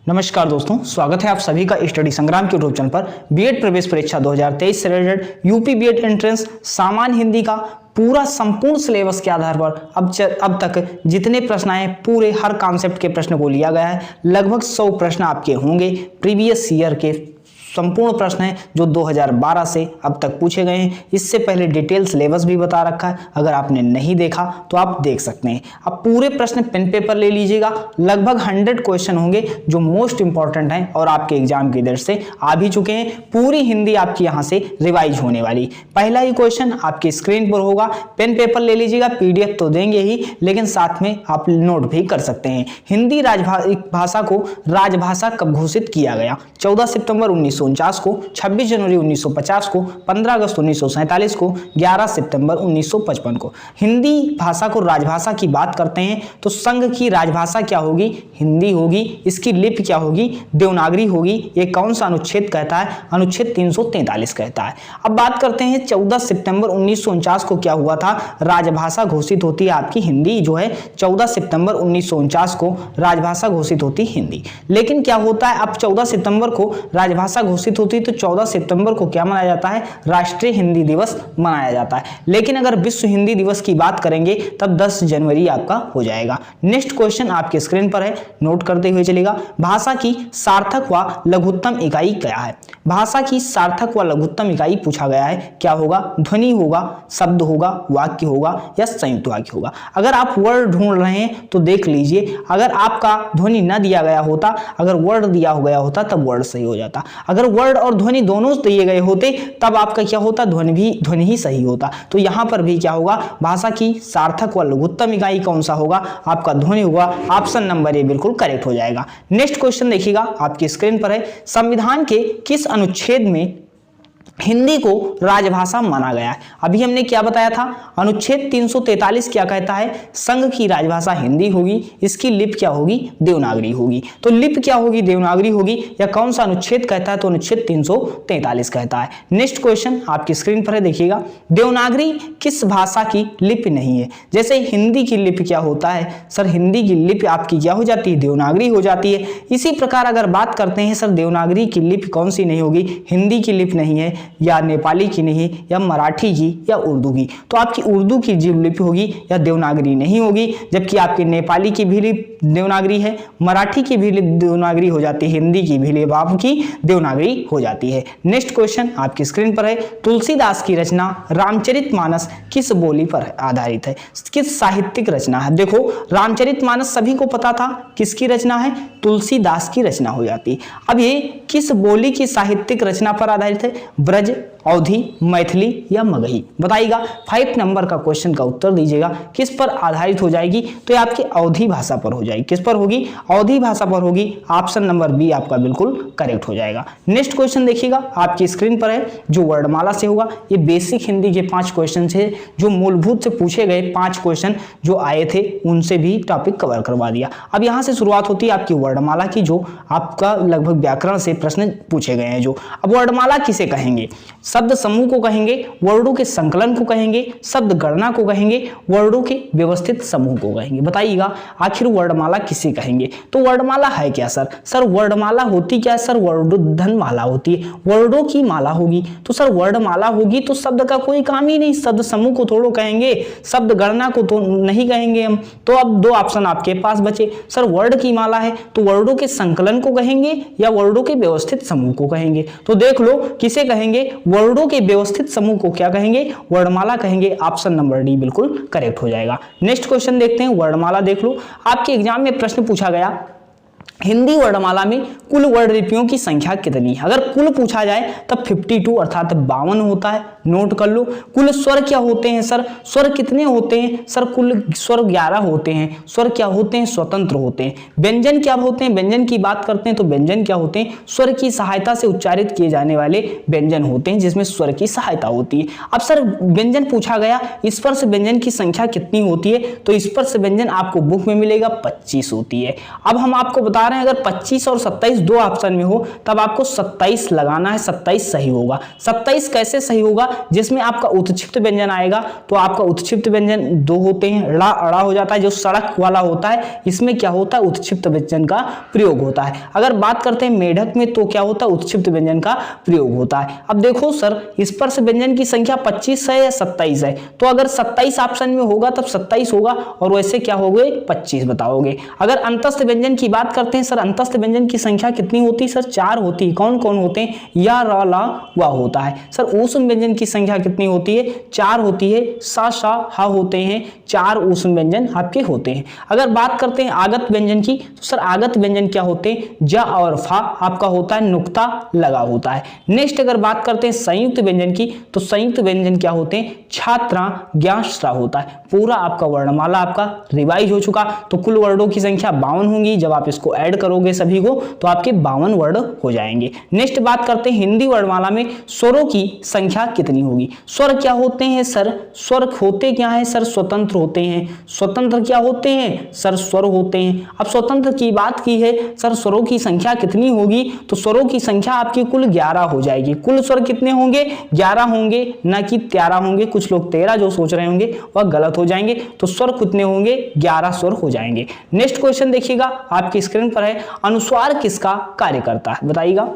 नमस्कार दोस्तों, स्वागत है आप सभी का स्टडी संग्राम के यूट्यूब चैनल पर। बीएड प्रवेश परीक्षा 2023 से रिलेटेड यूपी बीएड एंट्रेंस सामान्य हिंदी का पूरा संपूर्ण सिलेबस के आधार पर अब तक जितने प्रश्न आए पूरे हर कॉन्सेप्ट के प्रश्न को लिया गया है। लगभग 100 प्रश्न आपके होंगे। प्रीवियस ईयर के संपूर्ण प्रश्न हैं जो 2012 से अब तक पूछे गए हैं। इससे पहले डिटेल सिलेबस भी बता रखा है, अगर आपने नहीं देखा तो आप देख सकते हैं। अब पूरे प्रश्न पेन पेपर ले लीजिएगा। लगभग 100 क्वेश्चन होंगे जो मोस्ट इंपॉर्टेंट हैं और आपके एग्जाम की दृष्टि से आ भी चुके हैं। पूरी हिंदी आपकी यहाँ से रिवाइज होने वाली। पहला ही क्वेश्चन आपकी स्क्रीन पर होगा, पेन पेपर ले लीजिएगा। पीडीएफ तो देंगे ही, लेकिन साथ में आप नोट भी कर सकते हैं। हिंदी भाषा को राजभाषा कब घोषित किया गया? 14 सितंबर 1949 को, 26 जनवरी 1950 को, 15 अगस्त 1947 को, 11 सितंबर 1955 को। हिंदी भाषा को राजभाषा की बात करते हैं तो संघ की राजभाषा क्या होगी? हिंदी होगी। इसकी लिपि क्या होगी? देवनागरी होगी। ये कौन सा अनुच्छेद कहता है? अनुच्छेद 343 कहता है। अब बात करते हैं 14 सितंबर 1949 को क्या हुआ था? राजभाषा घोषित होती है आपकी हिंदी जो है। 14 सितंबर 1949 को राजभाषा घोषित होती हिंदी। लेकिन क्या होता है, अब 14 सितंबर को राजभाषा घोषित होती तो 14 सितंबर को क्या मनाया जाता है? राष्ट्रीय हिंदी दिवस मनाया जाता है। लेकिन अगर विश्व हिंदी दिवस की बात करेंगे तब 10 जनवरी आपका हो जाएगा। नेक्स्ट क्वेश्चन आपके स्क्रीन पर है, नोट करते हुए चलेगा। भाषा की सार्थक व लघुत्तम इकाई क्या है? भाषा की सार्थक व लघुत्तम इकाई पूछा गया है। क्या होगा? ध्वनि होगा, शब्द होगा, वाक्य होगा या संयुक्त वाक्य होगा। अगर आप वर्ड ढूंढ रहे हैं तो देख लीजिए, अगर आपका ध्वनि न दिया गया होता, अगर वर्ड दिया गया होता तब वर्ड सही हो जाता। अगर वर्ड और ध्वनि दोनों दिए गए होते तब आपका क्या होता? ध्वनि ही सही होता। तो यहां पर भी क्या होगा? भाषा की सार्थक व लघुत्तम इकाई कौन सा होगा? आपका ध्वनि होगा। ऑप्शन नंबर ए बिल्कुल करेक्ट हो जाएगा। नेक्स्ट क्वेश्चन देखिएगा, आपकी स्क्रीन पर है। संविधान के किस अनुच्छेद में हिंदी को राजभाषा माना गया है? अभी हमने क्या बताया था? अनुच्छेद 343 क्या कहता है? संघ की राजभाषा हिंदी होगी। इसकी लिपि क्या होगी? देवनागरी होगी। तो लिपि क्या होगी? देवनागरी होगी। या कौन सा अनुच्छेद कहता है? तो अनुच्छेद 343 कहता है। नेक्स्ट क्वेश्चन आपकी स्क्रीन पर है, देखिएगा। देवनागरी किस भाषा की लिपि नहीं है? जैसे हिंदी की लिपि क्या होता है सर? हिंदी की लिपि आपकी क्या हो जाती है? देवनागरी हो जाती है। इसी प्रकार अगर बात करते हैं सर, देवनागरी की लिपि कौन सी नहीं होगी? हिंदी की लिपि नहीं है, या नेपाली की नहीं, या मराठी की, या उर्दू की। तो आपकी उर्दू की जो लिपि होगी या देवनागरी नहीं होगी। जबकि आपकी नेपाली की भी लिपि देवनागरी है, मराठी की भी लिपि देवनागरी हो जाती है, हिंदी की भी लिपि आपकी देवनागरी हो जाती है। नेक्स्ट क्वेश्चन आपकी स्क्रीन पर है। तुलसीदास की रचना रामचरितमानस किस बोली पर आधारित है? किस साहित्यिक रचना है? देखो, रामचरितमानस सभी को पता था किसकी रचना है? तुलसीदास की रचना हो जाती है। अब ये किस बोली की साहित्यिक रचना पर आधारित है? ब्रज, अवधी, मैथिली या मगही? बताइएगा। 5 नंबर का क्वेश्चन का उत्तर दीजिएगा। किस पर आधारित हो जाएगी? तो ये आपकी अवधी भाषा पर हो जाएगी। किस पर होगी? अवधी भाषा पर होगी। ऑप्शन नंबर बी आपका बिल्कुल करेक्ट हो जाएगा। नेक्स्ट क्वेश्चन देखिएगा, आपकी स्क्रीन पर है, जो वर्णमाला से होगा। ये बेसिक हिंदी के 5 क्वेश्चन थे जो मूलभूत से पूछे गए 5 क्वेश्चन जो आए थे उनसे भी टॉपिक कवर करवा दिया। अब यहाँ से शुरुआत होती है आपकी वर्णमाला की, जो आपका लगभग व्याकरण से प्रश्न पूछे गए हैं। जो अब वर्णमाला किसे कहेंगे? शब्द समूह को कहेंगे, वर्णों के संकलन को कहेंगे, शब्द गणना को कहेंगे, वर्णों के व्यवस्थित समूह को कहेंगे। बताइएगा आखिर वर्णमाला किसे कहेंगे? तो वर्णमाला है क्या सर? सर वर्णमाला होती क्या है सर? वर्णोद्धन माला होती है, वर्णों की माला होगी। तो सर वर्णमाला होगी तो शब्द का कोई काम ही नहीं, शब्द समूह को थोड़ो कहेंगे, शब्द गणना को तो नहीं कहेंगे हम। तो अब 2 ऑप्शन आपके पास बचे। सर वर्ण की माला है तो वर्णों के संकलन को कहेंगे या वर्णों के व्यवस्थित समूह को कहेंगे? तो देख लो किसे कहेंगे? वर्णों के व्यवस्थित समूह को क्या कहेंगे? वर्णमाला कहेंगे। ऑप्शन नंबर डी बिल्कुल करेक्ट हो जाएगा। नेक्स्ट क्वेश्चन देखते हैं, वर्णमाला देख लो। आपके एग्जाम में प्रश्न पूछा गया, हिंदी वर्णमाला में कुल वर्णलिपियों की संख्या कितनी है? अगर कुल पूछा जाए तब 52 अर्थात 52 होता है। नोट कर लो। कुल स्वर क्या होते हैं सर? स्वर कितने होते हैं सर? कुल स्वर 11 होते हैं। स्वर क्या होते हैं? स्वतंत्र होते हैं। व्यंजन क्या होते हैं? व्यंजन की बात करते हैं तो व्यंजन क्या होते हैं? स्वर की सहायता से उच्चारित किए जाने वाले व्यंजन होते हैं जिसमें स्वर की सहायता होती है। अब सर व्यंजन पूछा गया, स्पर्श व्यंजन की संख्या कितनी होती है? तो स्पर्श व्यंजन आपको बुक में मिलेगा 25 होती है। अब हम आपको बता बता रहे हैं अगर 25 और 27 दो ऑप्शन में हो तब आपको 27 लगाना है, 27 सही होगा। 27 कैसे सही होगा? जिसमें आपका उत्क्षिप्त व्यंजन आएगा, तो आपका उत्क्षिप्त व्यंजन दो होते हैं, ड़ा अड़ा हो जाता है, जो सड़क वाला होता है इसमें क्या होता है, उत्क्षिप्त व्यंजन का प्रयोग होता है। अगर बात करते हैं मेढक में तो क्या होता है, उत्क्षिप्त व्यंजन का प्रयोग होता है। अब देखो सर स्पर्श व्यंजन की संख्या 25 है या 27 है, तो अगर 27 ऑप्शन में होगा तब 27 होगा, और वैसे क्या हो गए 25 बताओगे। अगर अंतस्थ व्यंजन की बात करते हैं सर, अंतस्थ व्यंजन की संख्या कितनी होती है सर, 4 होती है। कौन कौन होते हैं, या रा ला वा होता है। सर ऊष्म व्यंजन की संख्या कितनी होती है, 4 होती है। सा शा हा होते हैं, 4 ऊष्म व्यंजन आपके होते हैं। अगर बात करते हैं आगत व्यंजन की, तो सर आगत व्यंजन क्या होते हैं, जा और फा आपका होता है नुक्ता लगा होता है। नेक्स्ट अगर बात करते हैं संयुक्त व्यंजन की, तो संयुक्त व्यंजन क्या होते हैं, छात्रा ज्ञाश्रा होता है। पूरा आपका वर्णमाला आपका रिवाइज हो चुका, तो कुल वर्डों की संख्या 52 होंगी। जब आप इसको ऐड करोगे सभी को तो आपके 52 वर्ड हो जाएंगे। नेक्स्ट बात करते हैं हिंदी वर्णमाला में स्वरों की संख्या कितनी होगी। स्वर क्या होते हैं सर, स्वर होते क्या है सर, स्वतंत्र होते हैं। स्वतंत्र क्या होते हैं सर, स्वर होते हैं। अब स्वतंत्र की बात की है सर, स्वरों की संख्या कितनी होगी, तो स्वरों की संख्या आपकी कुल 11 हो जाएगी। कुल स्वर कितने होंगे, 11 होंगे, ना कि 13 होंगे। कुछ लोग 13 जो सोच रहे होंगे वह गलत हो जाएंगे, तो स्वर कितने होंगे, 11 स्वर हो जाएंगे। नेक्स्ट क्वेश्चन देखिएगा आपकी स्क्रीन पर है, अनुस्वार किसका कार्य करता है, बताइएगा।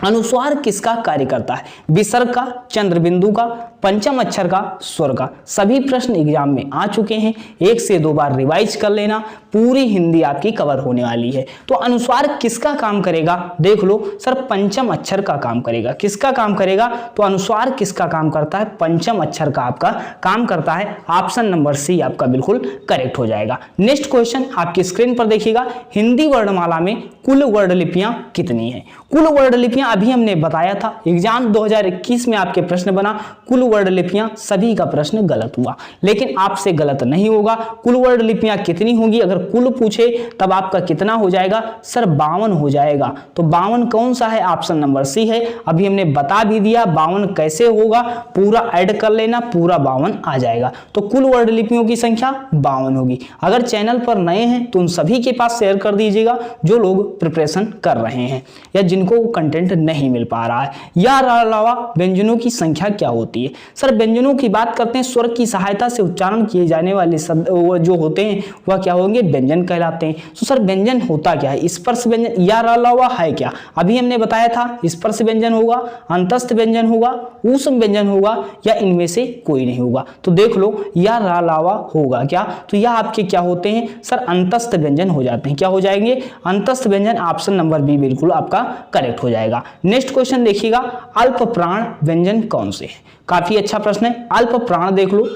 अनुस्वार किसका कार्य करता है, विसर्ग का, चंद्रबिंदु का, पंचम अक्षर का, स्वर का। सभी प्रश्न एग्जाम में आ चुके हैं, 1 से 2 बार रिवाइज कर लेना, पूरी हिंदी आपकी कवर होने वाली है। तो अनुस्वार किसका काम करेगा, देख लो सर, पंचम अक्षर का काम करेगा। किसका काम करेगा, तो अनुस्वार किसका काम करता है, पंचम अक्षर का आपका काम करता है। ऑप्शन नंबर सी आपका बिल्कुल करेक्ट हो जाएगा। नेक्स्ट क्वेश्चन आपकी स्क्रीन पर देखिएगा, हिंदी वर्णमाला में कुल वर्णलिपियां कितनी है। कुल वर्णलिपियां अभी हमने बताया था, एग्जाम 2021 में आपके प्रश्न बना कुल वर्णलिपियां, सभी का प्रश्न गलत हुआ, लेकिन आपसे गलत नहीं होगा। कुल वर्णलिपियां कितनी होगी, अगर कुल पूछे तब आपका कितना हो जाएगा सर, 52 हो जाएगा। तो 52 कौन सा है, ऑप्शन नंबर सी है। अभी हमने बता भी दिया 52 कैसे होगा, पूरा ऐड कर लेना, पूरा 52 आ जाएगा। तो कुल वर्णलिपियों की संख्या 52 होगी। अगर चैनल पर नए हैं तो उन सभी के पास शेयर कर दीजिएगा जो लोग प्रिपरेशन कर रहे हैं या जिनको कंटेंट नहीं मिल पा रहा है। या अलावा व्यंजनों की संख्या क्या होती है, सर व्यंजनों की बात करते हैं, स्वर की सहायता से उच्चारण किए जाने वाले शब्द जो होते हैं वह क्या होंगे, व्यंजन कहलाते हैं। तो सर व्यंजन होता क्या है, स्पर्श व्यंजन या अलावा है क्या, अभी हमने बताया था स्पर्श व्यंजन होगा, अंतस्थ व्यंजन होगा, ऊष्म व्यंजन होगा, या इनमें से कोई नहीं होगा। तो देख लो या अलावा होगा क्या, तो यह आपके क्या होते हैं सर, अंतस्थ व्यंजन हो जाते हैं। क्या हो जाएंगे, अंतस्थ व्यंजन। ऑप्शन नंबर बी बिल्कुल आपका करेक्ट हो जाएगा। नेक्स्ट क्वेश्चन देखिएगा, अल्प प्राण व्यंजन कौन से है, काफी अच्छा प्रश्न है। अल्प प्राण देख लो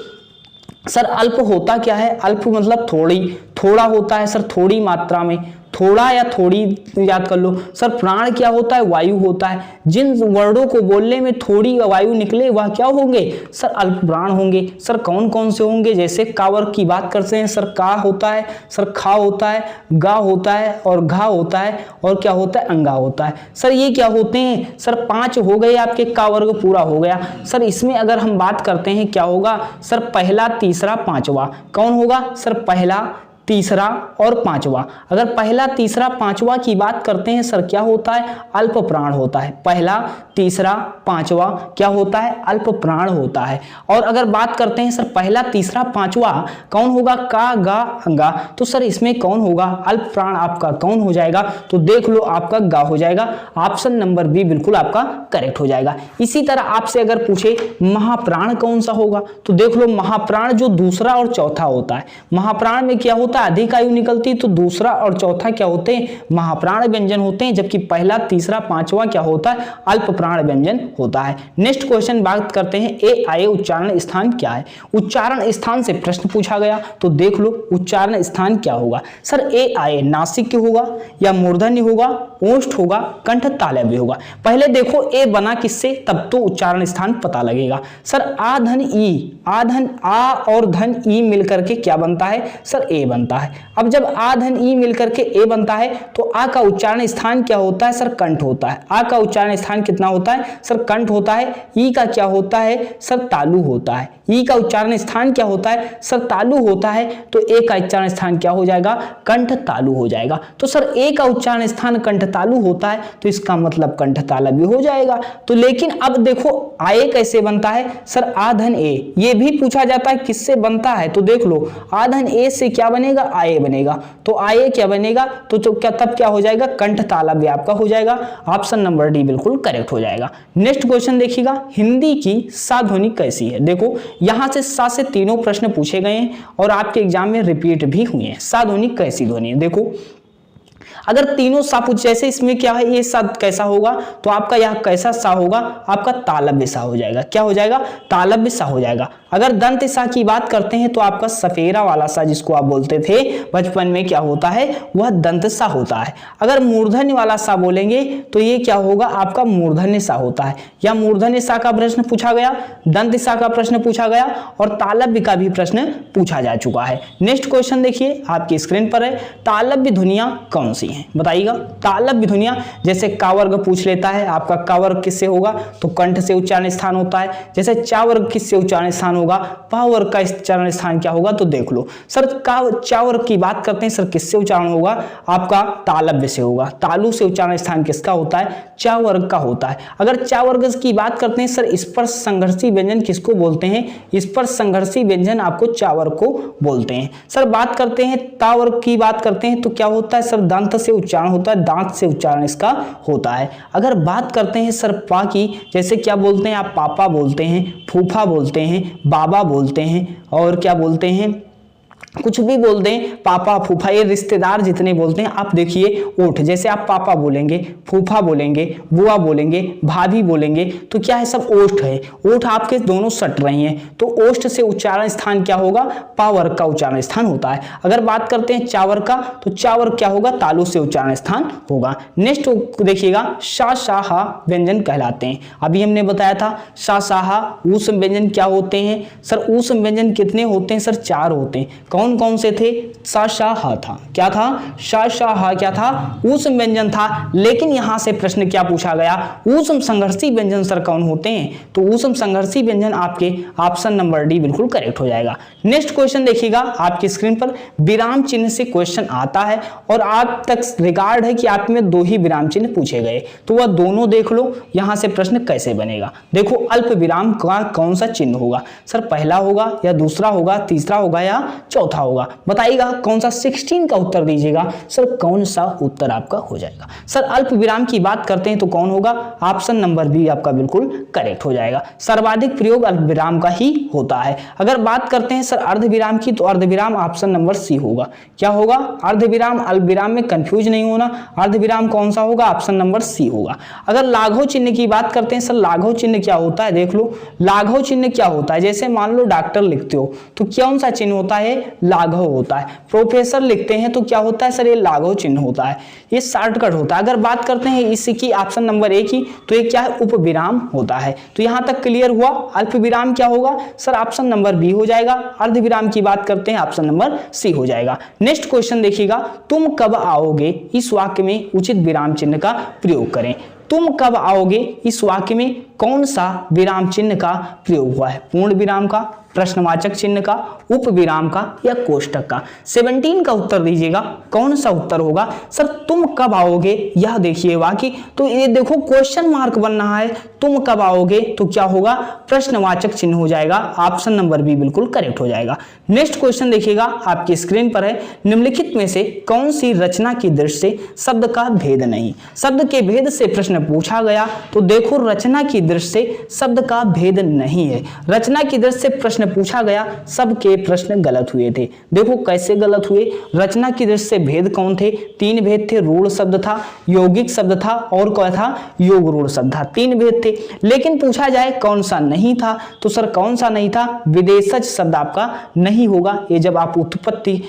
सर, अल्प होता क्या है, अल्प मतलब थोड़ी, थोड़ा होता है सर, थोड़ी मात्रा में, थोड़ा या थोड़ी याद कर लो। सर प्राण क्या होता है, वायु होता है। जिन वर्डों को बोलने में थोड़ी वायु निकले वह क्या होंगे सर, अल्प प्राण होंगे। सर कौन कौन से होंगे, जैसे कावर की बात करते हैं सर, का होता है सर, खा होता है, गा होता है, और घा होता है, और क्या होता है, अंगा होता है। सर ये क्या होते हैं सर, 5 हो गए आपके, का वर्ग पूरा हो गया। सर इसमें अगर हम बात करते हैं क्या होगा सर, पहला तीसरा पांचवा कौन होगा सर, पहला तीसरा और पांचवा। अगर पहला तीसरा पांचवा की बात करते हैं सर, क्या होता है, अल्प प्राण होता है। पहला तीसरा पांचवा क्या होता है, अल्प प्राण होता है। और अगर बात करते हैं सर पहला तीसरा पांचवा कौन होगा, का गा अंगा, तो सर इसमें कौन होगा, अल्प प्राण आपका कौन हो जाएगा, तो देख लो आपका गा हो जाएगा। ऑप्शन नंबर बी बिल्कुल आपका करेक्ट हो जाएगा। इसी तरह आपसे अगर पूछे महाप्राण कौन सा होगा, तो देख लो महाप्राण जो दूसरा और चौथा होता है। महाप्राण में क्या होता है, अधिक आयु निकलती, तो दूसरा और चौथा क्या होते हैं, महाप्राण व्यंजन होते हैं, जबकि पहला तीसरा पांचवा क्या होता है, अल्प प्राण व्यंजन होता है। नेक्स्ट क्वेश्चन बात करते हैं, ए आए उच्चारण स्थान क्या है। उच्चारण स्थान से प्रश्न पूछा गया, तो देख लो उच्चारण स्थान क्या होगा सर, ए आए नासिक होगा, या मूर्धन्य होगा, ओष्ठ होगा, कंठ तालव्य होगा। पहले देखो ए बना किससे, तब तो उच्चारण स्थान पता लगेगा। सर आ धन ई, आ धन आ और धन ई मिलकर के क्या बनता है सर, ए बनता है। बनता है। अब जब आ धन ई मिलकर के ए बनता है तो आ का उच्चारण स्थान क्या होता है सर? कंठ होता है। आ का उच्चारण स्थान कितना होता है सर? कंठ होता है। ई का क्या होता है सर? तालु होता है। ई का उच्चारण स्थान क्या होता है सर? तालु होता है। तो ए का उच्चारण स्थान क्या हो जाएगा? कंठ तालु हो जाएगा। तो सर ए का उच्चारण स्थान कंठ तालु होता है तो इसका मतलब कंठ तालव्य भी हो जाएगा। तो लेकिन अब देखो आए कैसे बनता है सर? आ धन ए, ये भी पूछा जाता है किससे बनता है, तो देख लो आ धन ए से क्या बनेगा? आए बनेगा। तो आए क्या बनेगा? तो क्या तब क्या हो जाएगा? कंठ तालव्य आपका हो जाएगा। ऑप्शन नंबर डी बिल्कुल करेक्ट हो जाएगा। नेक्स्ट क्वेश्चन देखिएगा, हिंदी की सा ध्वनि कैसी है? देखो यहां से सा से तीनों प्रश्न पूछे गए हैं और आपके एग्जाम में रिपीट भी हुए हैं। सा ध्वनि कैसी ध्वनि है? देखो अगर तीनों सा पूछ, जैसे इसमें क्या है, ये सा कैसा होगा तो आपका यह कैसा सा होगा? आपका तालव्य सा हो जाएगा। क्या हो जाएगा? तालव्य सा हो जाएगा। अगर दंत सा की बात करते हैं तो आपका सफेरा वाला सा जिसको आप बोलते थे बचपन में क्या होता है? वह दंत सा होता है। अगर मूर्धन्य वाला सा बोलेंगे तो ये क्या होगा? आपका मूर्धन्य सा होता है। या मूर्धन्य सा का प्रश्न पूछा गया, दंत सा का प्रश्न पूछा गया और तालव्य का भी प्रश्न पूछा जा चुका है। नेक्स्ट क्वेश्चन देखिए आपकी स्क्रीन पर है, तालव्य ध्वनियां कौन सी हैं? बताइएगा। तालव्य ध्वनियां जैसे का वर्ग पूछ लेता है, आपका का वर्ग किससे होगा? तो कंठ से उच्चारण स्थान होता है। जैसे चा वर्ग किससे उच्चारण स्थान होगा? पा वर्ग का उच्चारण स्थान क्या होगा? तो देख लो सर का चा वर्ग की बात करते हैं सर किससे उच्चारण होगा? आपका तालव्य से होगा। तालु से उच्चारण स्थान किसका होता है? चा वर्ग का होता है। अगर चा वर्ग की बात करते हैं सर स्पर्श संघर्षी व्यंजन किसको बोलते हैं? स्पर्श संघर्षी व्यंजन आपको चा वर्ग को बोलते हैं। सर बात करते हैं ता वर्ग की बात करते हैं तो क्या होता है सर? दंत से उच्चारण होता है, दांत से उच्चारण इसका होता है। अगर बात करते हैं सर पा की, जैसे क्या बोलते हैं आप? पापा बोलते हैं, फूफा बोलते हैं, बाबा बोलते हैं और क्या बोलते हैं? कुछ भी बोल दें, पापा फूफा, ये रिश्तेदार जितने बोलते हैं आप देखिए ओठ, जैसे आप पापा बोलेंगे, फूफा बोलेंगे, बुआ बोलेंगे, भाभी बोलेंगे तो क्या है? सब ओठ है। ओठ आपके दोनों सट रही हैं तो ओष्ठ से उच्चारण स्थान क्या होगा? पा वर्ग का उच्चारण स्थान होता है। अगर बात करते हैं चावर का तो चावर क्या होगा? तालु से उच्चारण स्थान होगा। नेक्स्ट देखिएगा, शा शाहा व्यंजन कहलाते हैं। अभी हमने बताया था शा शाहा ऊष्म व्यंजन क्या होते हैं सर? ऊष्म व्यंजन कितने होते हैं सर? 4 होते हैं। कौन कौन से थे? सा शा हा था। क्या था? शा शा हा क्या था? ऊष्म व्यंजन था। लेकिन यहां से प्रश्न क्या पूछा गया? ऊष्म संघर्षी व्यंजन सर कौन होते हैं? तो ऊष्म संघर्षी व्यंजन आपके ऑप्शन नंबर डी बिल्कुल करेक्ट हो जाएगा। नेक्स्ट क्वेश्चन देखिएगा आपकी स्क्रीन पर, विराम चिन्ह से क्वेश्चन आता है और आप तक रिकॉर्ड है कि आप में 2 ही विराम चिन्ह पूछे गए तो वह दोनों देख लो यहां से प्रश्न कैसे बनेगा। देखो अल्प विराम का कौन सा चिन्ह होगा सर? पहला होगा या दूसरा होगा, तीसरा होगा या चौथा होगा? बताइएगा कौन सा? 16 का उत्तर दीजिएगा सर। कौन सा उत्तर आपका हो जाएगा सर? अल्प विराम की बात करते हैं तो कौन होगा? ऑप्शन नंबर बी आपका बिल्कुल करेक्ट हो जाएगा। सर्वाधिक प्रयोग अल्प विराम का ही होता है। अगर बात करते हैं सर अर्ध विराम की तो अर्ध विराम ऑप्शन नंबर सी होगा। क्या होगा? अर्ध विराम अल्प विराम में कंफ्यूज नहीं होना। अर्ध विराम कौन सा होगा? ऑप्शन नंबर सी होगा। अगर लाघव चिन्ह की बात करते हैं सर, लाघव चिन्ह क्या होता है? देख लो लाघव चिन्ह क्या होता है। जैसे मान लो डॉक्टर लिखते हो तो कौन सा चिन्ह होता है? लाघव होता है। प्रोफेसर लिखते हैं तो क्या होता है सर? ये लाघव चिन्ह होता है, ये शॉर्टकट होता है। अगर बात करते हैं इसकी ऑप्शन नंबर ए की तो ये क्या है? उपविराम होता है। तो यहां तक क्लियर हुआ। अल्प विराम क्या होगा सर? ऑप्शन नंबर बी हो जाएगा। अर्ध विराम की बात करते हैं ऑप्शन नंबर सी हो जाएगा। नेक्स्ट क्वेश्चन देखिएगा, तुम कब आओगे इस वाक्य में उचित विराम चिन्ह का प्रयोग करें। तुम कब आओगे इस वाक्य में कौन सा विराम चिन्ह का प्रयोग हुआ है? पूर्ण विराम का, प्रश्नवाचक चिन्ह का, उप विराम का या कोष्टक का? 17 का उत्तर दीजिएगा। कौन सा उत्तर होगा सर? तुम कब आओगे, यह देखिए वाक्य। तो ये देखो क्वेश्चन मार्क बन रहा है। तुम कब आओगे तो क्या होगा? प्रश्नवाचक चिन्ह हो जाएगा। ऑप्शन नंबर बी बिल्कुल करेक्ट हो जाएगा। नेक्स्ट क्वेश्चन देखिएगा आपकी स्क्रीन पर है, निम्नलिखित में से कौन सी रचना की दृष्टि से शब्द का भेद नहीं? शब्द के भेद से प्रश्न पूछा गया तो देखो रचना की दृष्टि से शब्द का भेद नहीं है। रचना की दृष्टि से प्रश्न पूछा गया, सबके प्रश्न गलत हुए थे। देखो कैसे गलत हुए? रचना की दृष्टि से भेद कौन थे? 3 भेद थे। रूढ़ शब्द था, यौगिक शब्द था और क्या था? योग रूढ़ शब्द था। 3 भेद थे। लेकिन पूछा जाए कौन सा नहीं था तो सर कौन सा नहीं था? विदेशज शब्द आपका नहीं होगा। ये जब आप उत्पत्ति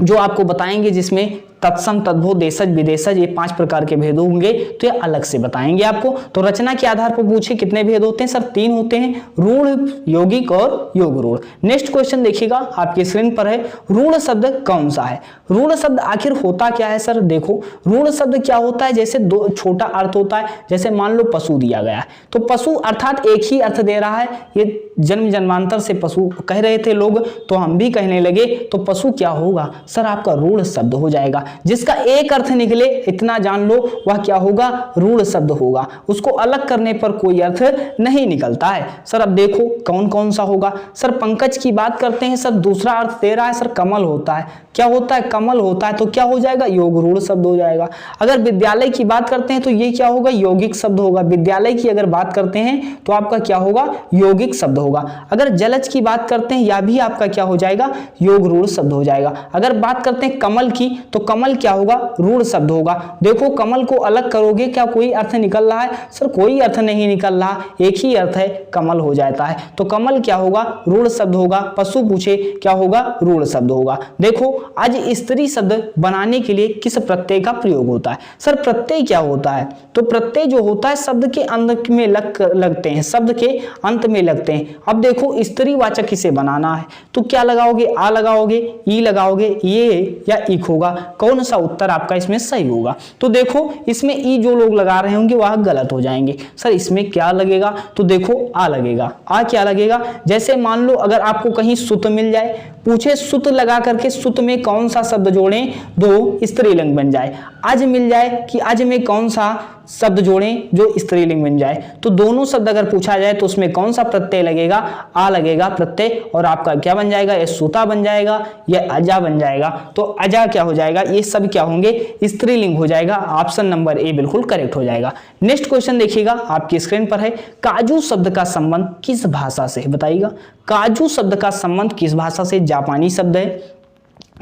जो आपको बताएंगे जिसमें तत्सम, तद्भव, देशज, विदेशज, ये 5 प्रकार के भेद होंगे तो ये अलग से बताएंगे आपको। तो रचना के आधार पर पूछे कितने भेद होते हैं सर? 3 होते हैं, रूढ़, यौगिक और योग रूढ़। नेक्स्ट क्वेश्चन देखिएगा, आपकी स्क्रीन पर है, रूढ़ शब्द कौन सा है? रूढ़ शब्द आखिर होता क्या है सर? देखो रूढ़ शब्द क्या होता है, जैसे दो छोटा अर्थ होता है, जैसे मान लो पशु दिया गया है तो पशु अर्थात एक ही अर्थ दे रहा है, ये जन्म जन्मांतर से पशु कह रहे थे लोग तो हम भी कहने लगे, तो पशु क्या होगा सर? आपका रूढ़ शब्द हो जाएगा। जिसका एक अर्थ निकले इतना जान लो वह क्या होगा? रूढ़ शब्द होगा। उसको अलग करने पर कोई अर्थ नहीं निकलता है। सर अब देखो कौन कौन सा होगा। सर पंकज की बात करते हैं सर, दूसरा अर्थ दे रहा है सर कमल होता है। क्या होता है? कमल होता है। तो क्या हो जाएगा? योग रूढ़ शब्द हो जाएगा। अगर विद्यालय की बात करते हैं तो ये क्या होगा? यौगिक शब्द होगा। विद्यालय की अगर बात करते हैं तो आपका क्या होगा? यौगिक शब्द होगा। अगर जलज की बात करते हैं या भी आपका क्या हो जाएगा? योग रूढ़ शब्द हो जाएगा। अगर बात करते हैं कमल की तो कमल क्या होगा? रूढ़ शब्द होगा। देखो कमल को अलग करोगे क्या कोई अर्थ निकल रहा है? सर कोई अर्थ नहीं निकल रहा, एक ही अर्थ है, कमल हो जाता है। तो कमल क्या होगा? रूढ़ शब्द होगा। पशु पूछे क्या होगा? रूढ़ शब्द होगा। देखो आज स्त्री शब्द बनाने के लिए किस प्रत्यय का प्रयोग होता है? सर प्रत्यय क्या होता है? तो प्रत्यय जो होता है शब्द के अंत में लगते हैं, शब्द के अंत में लगते हैं। अब देखो स्त्री वाचक इसे बनाना है तो क्या लगाओगे? आ लगाओगे, ई लगाओगे, ये या इक होगा। कौन सा उत्तर आपका इसमें सही होगा? तो देखो इसमें ई जो लोग लगा रहे होंगे वह गलत हो जाएंगे। सर इसमें क्या लगेगा? तो देखो आ लगेगा। आ क्या लगेगा? जैसे मान लो अगर आपको कहीं सुत मिल जाए, पूछे सुत लगा करके सुत में कौन सा शब्द जोड़ें दो स्त्रीलिंग बन जाए। अज मिल जाए कि अज में कौन सा शब्द जोड़ें जो स्त्रीलिंग बन जाए। तो दोनों शब्द अगर पूछा जाए तो उसमें कौन सा प्रत्यय लगेगा? आ लगेगा प्रत्यय, और आपका क्या बन जाएगा? ये सूता बन जाएगा, ये अजा बन जाएगा। तो अजा क्या हो जाएगा? ये सब क्या होंगे? स्त्रीलिंग हो जाएगा। ऑप्शन नंबर ए बिल्कुल करेक्ट हो जाएगा। नेक्स्ट क्वेश्चन देखिएगा, आपकी स्क्रीन पर है, काजू शब्द का संबंध किस भाषा से? बताइएगा काजू शब्द का संबंध किस भाषा से? जापानी शब्द है,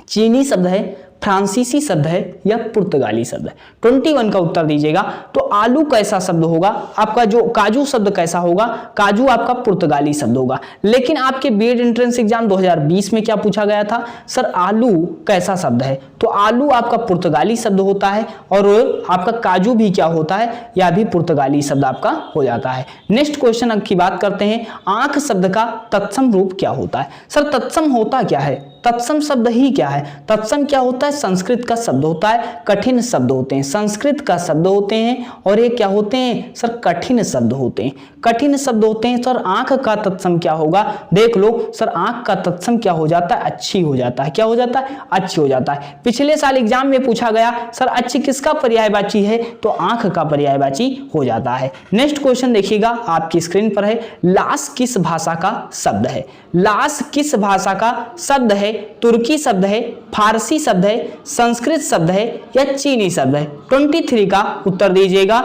चीनी शब्द है, फ्रांसीसी शब्द है या पुर्तगाली शब्द है? 21 का उत्तर दीजिएगा। तो आलू कैसा शब्द होगा? आपका जो काजू शब्द कैसा होगा? काजू आपका पुर्तगाली शब्द होगा। लेकिन आपके बीएड एंट्रेंस एग्जाम 2020 में क्या पूछा गया था? सर आलू कैसा शब्द है? तो आलू आपका पुर्तगाली शब्द होता है और आपका काजू भी क्या होता है? या भी पुर्तगाली शब्द आपका हो जाता है। नेक्स्ट क्वेश्चन की बात करते हैं, आंख शब्द का तत्सम रूप क्या होता है? सर तत्सम होता क्या है? तत्सम शब्द ही क्या है? तत्सम क्या होता है? संस्कृत का शब्द होता है, कठिन शब्द होते हैं, संस्कृत का शब्द होते हैं और ये क्या होते हैं सर? कठिन शब्द होते हैं, कठिन शब्द होते हैं। सर आंख का तत्सम क्या होगा? देख लो सर आंख का तत्सम क्या हो जाता है? अच्छी हो जाता है। क्या हो जाता है? अच्छी हो जाता है। पिछले साल एग्जाम में पूछा गया सर अच्छी किसका पर्यायवाची है? तो आंख का पर्यायवाची हो जाता है। नेक्स्ट क्वेश्चन देखिएगा, आपकी स्क्रीन पर है, लाश किस भाषा का शब्द है? लाश किस भाषा का शब्द है? तुर्की शब्द है, फारसी शब्द है, संस्कृत शब्द है या चीनी शब्द है? 23 का उत्तर दीजिएगा।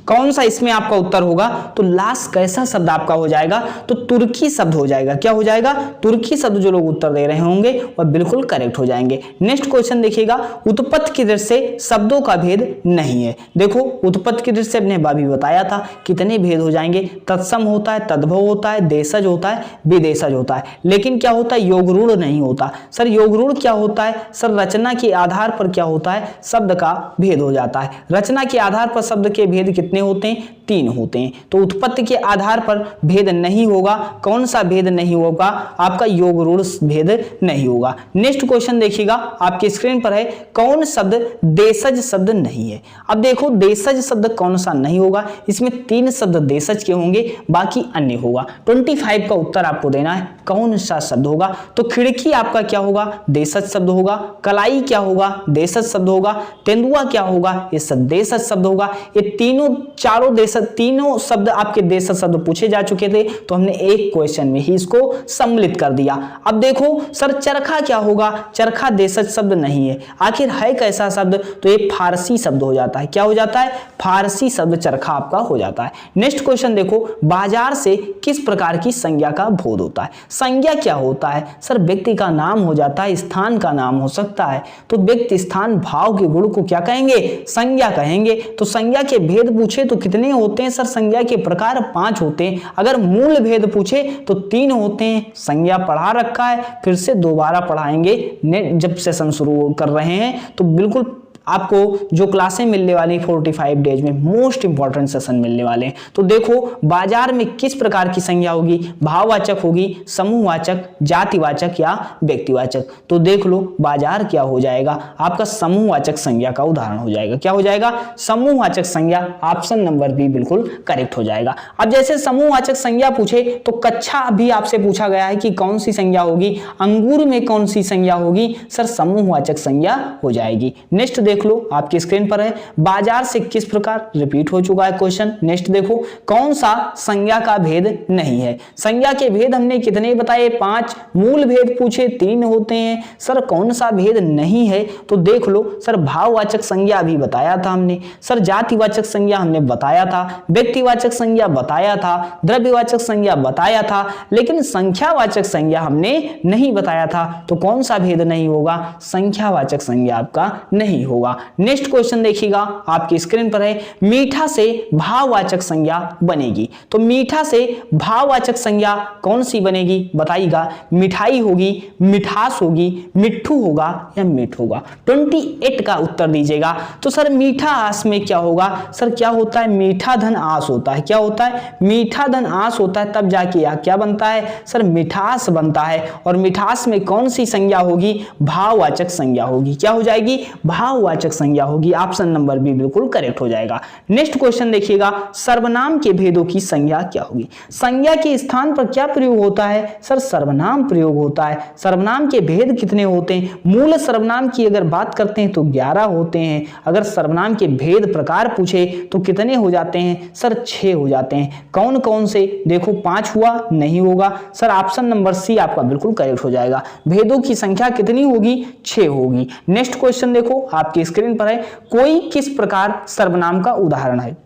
कौन सा इसमें आपका उत्तर होगा? तो लाश कैसा शब्द आपका हो जाएगा? तो तुर्की शब्द हो जाएगा। क्या हो जाएगा? तुर्की शब्द जो लोग उत्तर दे रहे होंगे वह बिल्कुल करेक्ट हो जाएंगे। नेक्स्ट क्वेश्चन देखिएगा, उत्पत्ति की दृष्टि से शब्दों का भेद नहीं है। देखो उत्पत्ति की दृष्टि से अपने अभी बताया था कितने भेद हो जाएंगे। तत्सम होता है, तद्भव होता है, देशज होता है, विदेशज होता है। लेकिन क्या होता है? योग रूढ़ नहीं होता। सर योग रूढ़ क्या होता है? सर रचना के आधार पर क्या होता है? शब्द का भेद हो जाता है। रचना के आधार पर शब्द के भेद कितने होते हैं? 3 होते हैं। तो उत्पत्ति के आधार पर भेद नहीं होगा। कौन सा भेद नहीं होगा? आपका योग रूढ़ भेद नहीं होगा। नेक्स्ट क्वेश्चन देखिएगा, आपकी स्क्रीन पर है, कौन शब्द देशज शब्द नहीं है? अब देखो देशज शब्द कौन सा नहीं होगा? इसमें 3 शब्द देशज के होंगे, बाकी अन्य होगा। 25 का उत्तर आपको देना है, कौन सा शब्द होगा? तो खिड़की आपका क्या होगा? देशज शब्द होगा। कलाई क्या होगा? देशज शब्द होगा। तेंदुआ क्या होगा? ये सब देशज शब्द होगा। ये तीनों शब्द आपके देशज शब्द पूछे जा चुके थे, तो हमने एक क्वेश्चन में ही इसको सम्मिलित कर दिया। अब देखो सर चरखा क्या होगा? चरखा देशज शब्द नहीं है। आखिर है कैसा शब्द? तो ये फारसी शब्द हो जाता है। क्या हो जाता है? फारसी शब्द चरखा आपका हो जाता है। नेक्स्ट क्वेश्चन देखो, बाजार से किस प्रकार की संज्ञा का बोध होता है? संज्ञा क्या होता है? सर व्यक्ति का नाम हो जाता है, स्थान का नाम हो सकता है। तो व्यक्ति, स्थान, भाव के गुण को क्या कहेंगे? संज्ञा कहेंगे। तो संज्ञा के भेद पूछे पूछे तो कितने होते हैं? सर संज्ञा के प्रकार 5 होते हैं। अगर मूल भेद पूछे तो 3 होते हैं। संज्ञा पढ़ा रखा है, फिर से दोबारा पढ़ाएंगे जब सेशन शुरू कर रहे हैं, तो बिल्कुल आपको जो क्लासें मिलने वाली 45 डेज में मोस्ट इंपॉर्टेंट सेशन मिलने वाले हैं। तो देखो बाजार में किस प्रकार की संज्ञा होगी, भाववाचक होगी, समूहवाचक, जातिवाचक या व्यक्तिवाचक। तो देख लो बाजार क्या हो जाएगा, आपका समूहवाचक संज्ञा का उदाहरण हो जाएगा। क्या हो जाएगा? समूहवाचक संज्ञा। ऑप्शन नंबर बी बिल्कुल करेक्ट हो जाएगा। अब जैसे समूहवाचक संज्ञा पूछे तो कक्षा भी आपसे पूछा गया है कि कौन सी संज्ञा होगी, अंगूर में कौन सी संज्ञा होगी? सर समूहवाचक संज्ञा हो जाएगी। नेक्स्ट देख लो, आपकी स्क्रीन पर है, बाजार से किस प्रकार, रिपीट हो चुका है क्वेश्चन। नेक्स्ट देखो, कौन सा संज्ञा का भेद नहीं है? संज्ञा के भेद हमने कितने बताए? 5। मूल भेद पूछे 3 होते हैं। सर कौन सा भेद नहीं है? तो देख लो सर, भाववाचक संज्ञा भी बताया था हमने, सर जातिवाचक संज्ञा हमने बताया था, व्यक्तिवाचक संज्ञा बताया था, द्रव्यवाचक संज्ञा बताया था, लेकिन संख्यावाचक संज्ञा हमने नहीं बताया था। तो कौन सा भेद नहीं होगा? संख्यावाचक संज्ञा आपका नहीं होगा। नेक्स्ट क्वेश्चन देखिएगा, आपकी स्क्रीन पर है, मीठा से भाववाचक संज्ञा बनेगी। तो मीठा से भाववाचक संज्ञा कौन सी बनेगी बताइएगा? मिठाई होगी, मिठास होगी, मिट्ठू होगा या मीठ होगा? 28 का उत्तर दीजिएगा। तो सर मीठा आस में क्या होगा? सर क्या होता है? मीठा धन आस होता है। क्या होता है? मीठा धन आस होता है, तब जाके यह क्या बनता है? सर मिठास बनता है। और मिठास में कौन सी संज्ञा होगी? भाववाचक संज्ञा होगी। क्या हो जाएगी? भाववाचक संज्ञा होगी। ऑप्शन नंबर बी बिल्कुल करेक्ट हो जाएगा। नेक्स्ट क्वेश्चन देखिएगा, सर्वनाम के भेदों की संज्ञा क्या होगी? संज्ञा के स्थान पर क्या प्रयोग होता है? सर सर्वनाम प्रयोग होता है। सर्वनाम के भेद कितने होते हैं? मूल सर्वनाम की अगर बात करते हैं तो 11 होते हैं। अगर सर्वनाम के भेद प्रकार पूछे तो कितने हो जाते हैं? सर 6 हो जाते हैं। कौन कौन से? देखो 5 हुआ, नहीं होगा। सर ऑप्शन नंबर सी आपका बिल्कुल करेक्ट हो जाएगा। भेदों की संख्या कितनी होगी? 6 होगी। नेक्स्ट क्वेश्चन देखो, आपकी स्क्रीन पर है, कोई किस प्रकार सर्वनाम का उदाहरण है?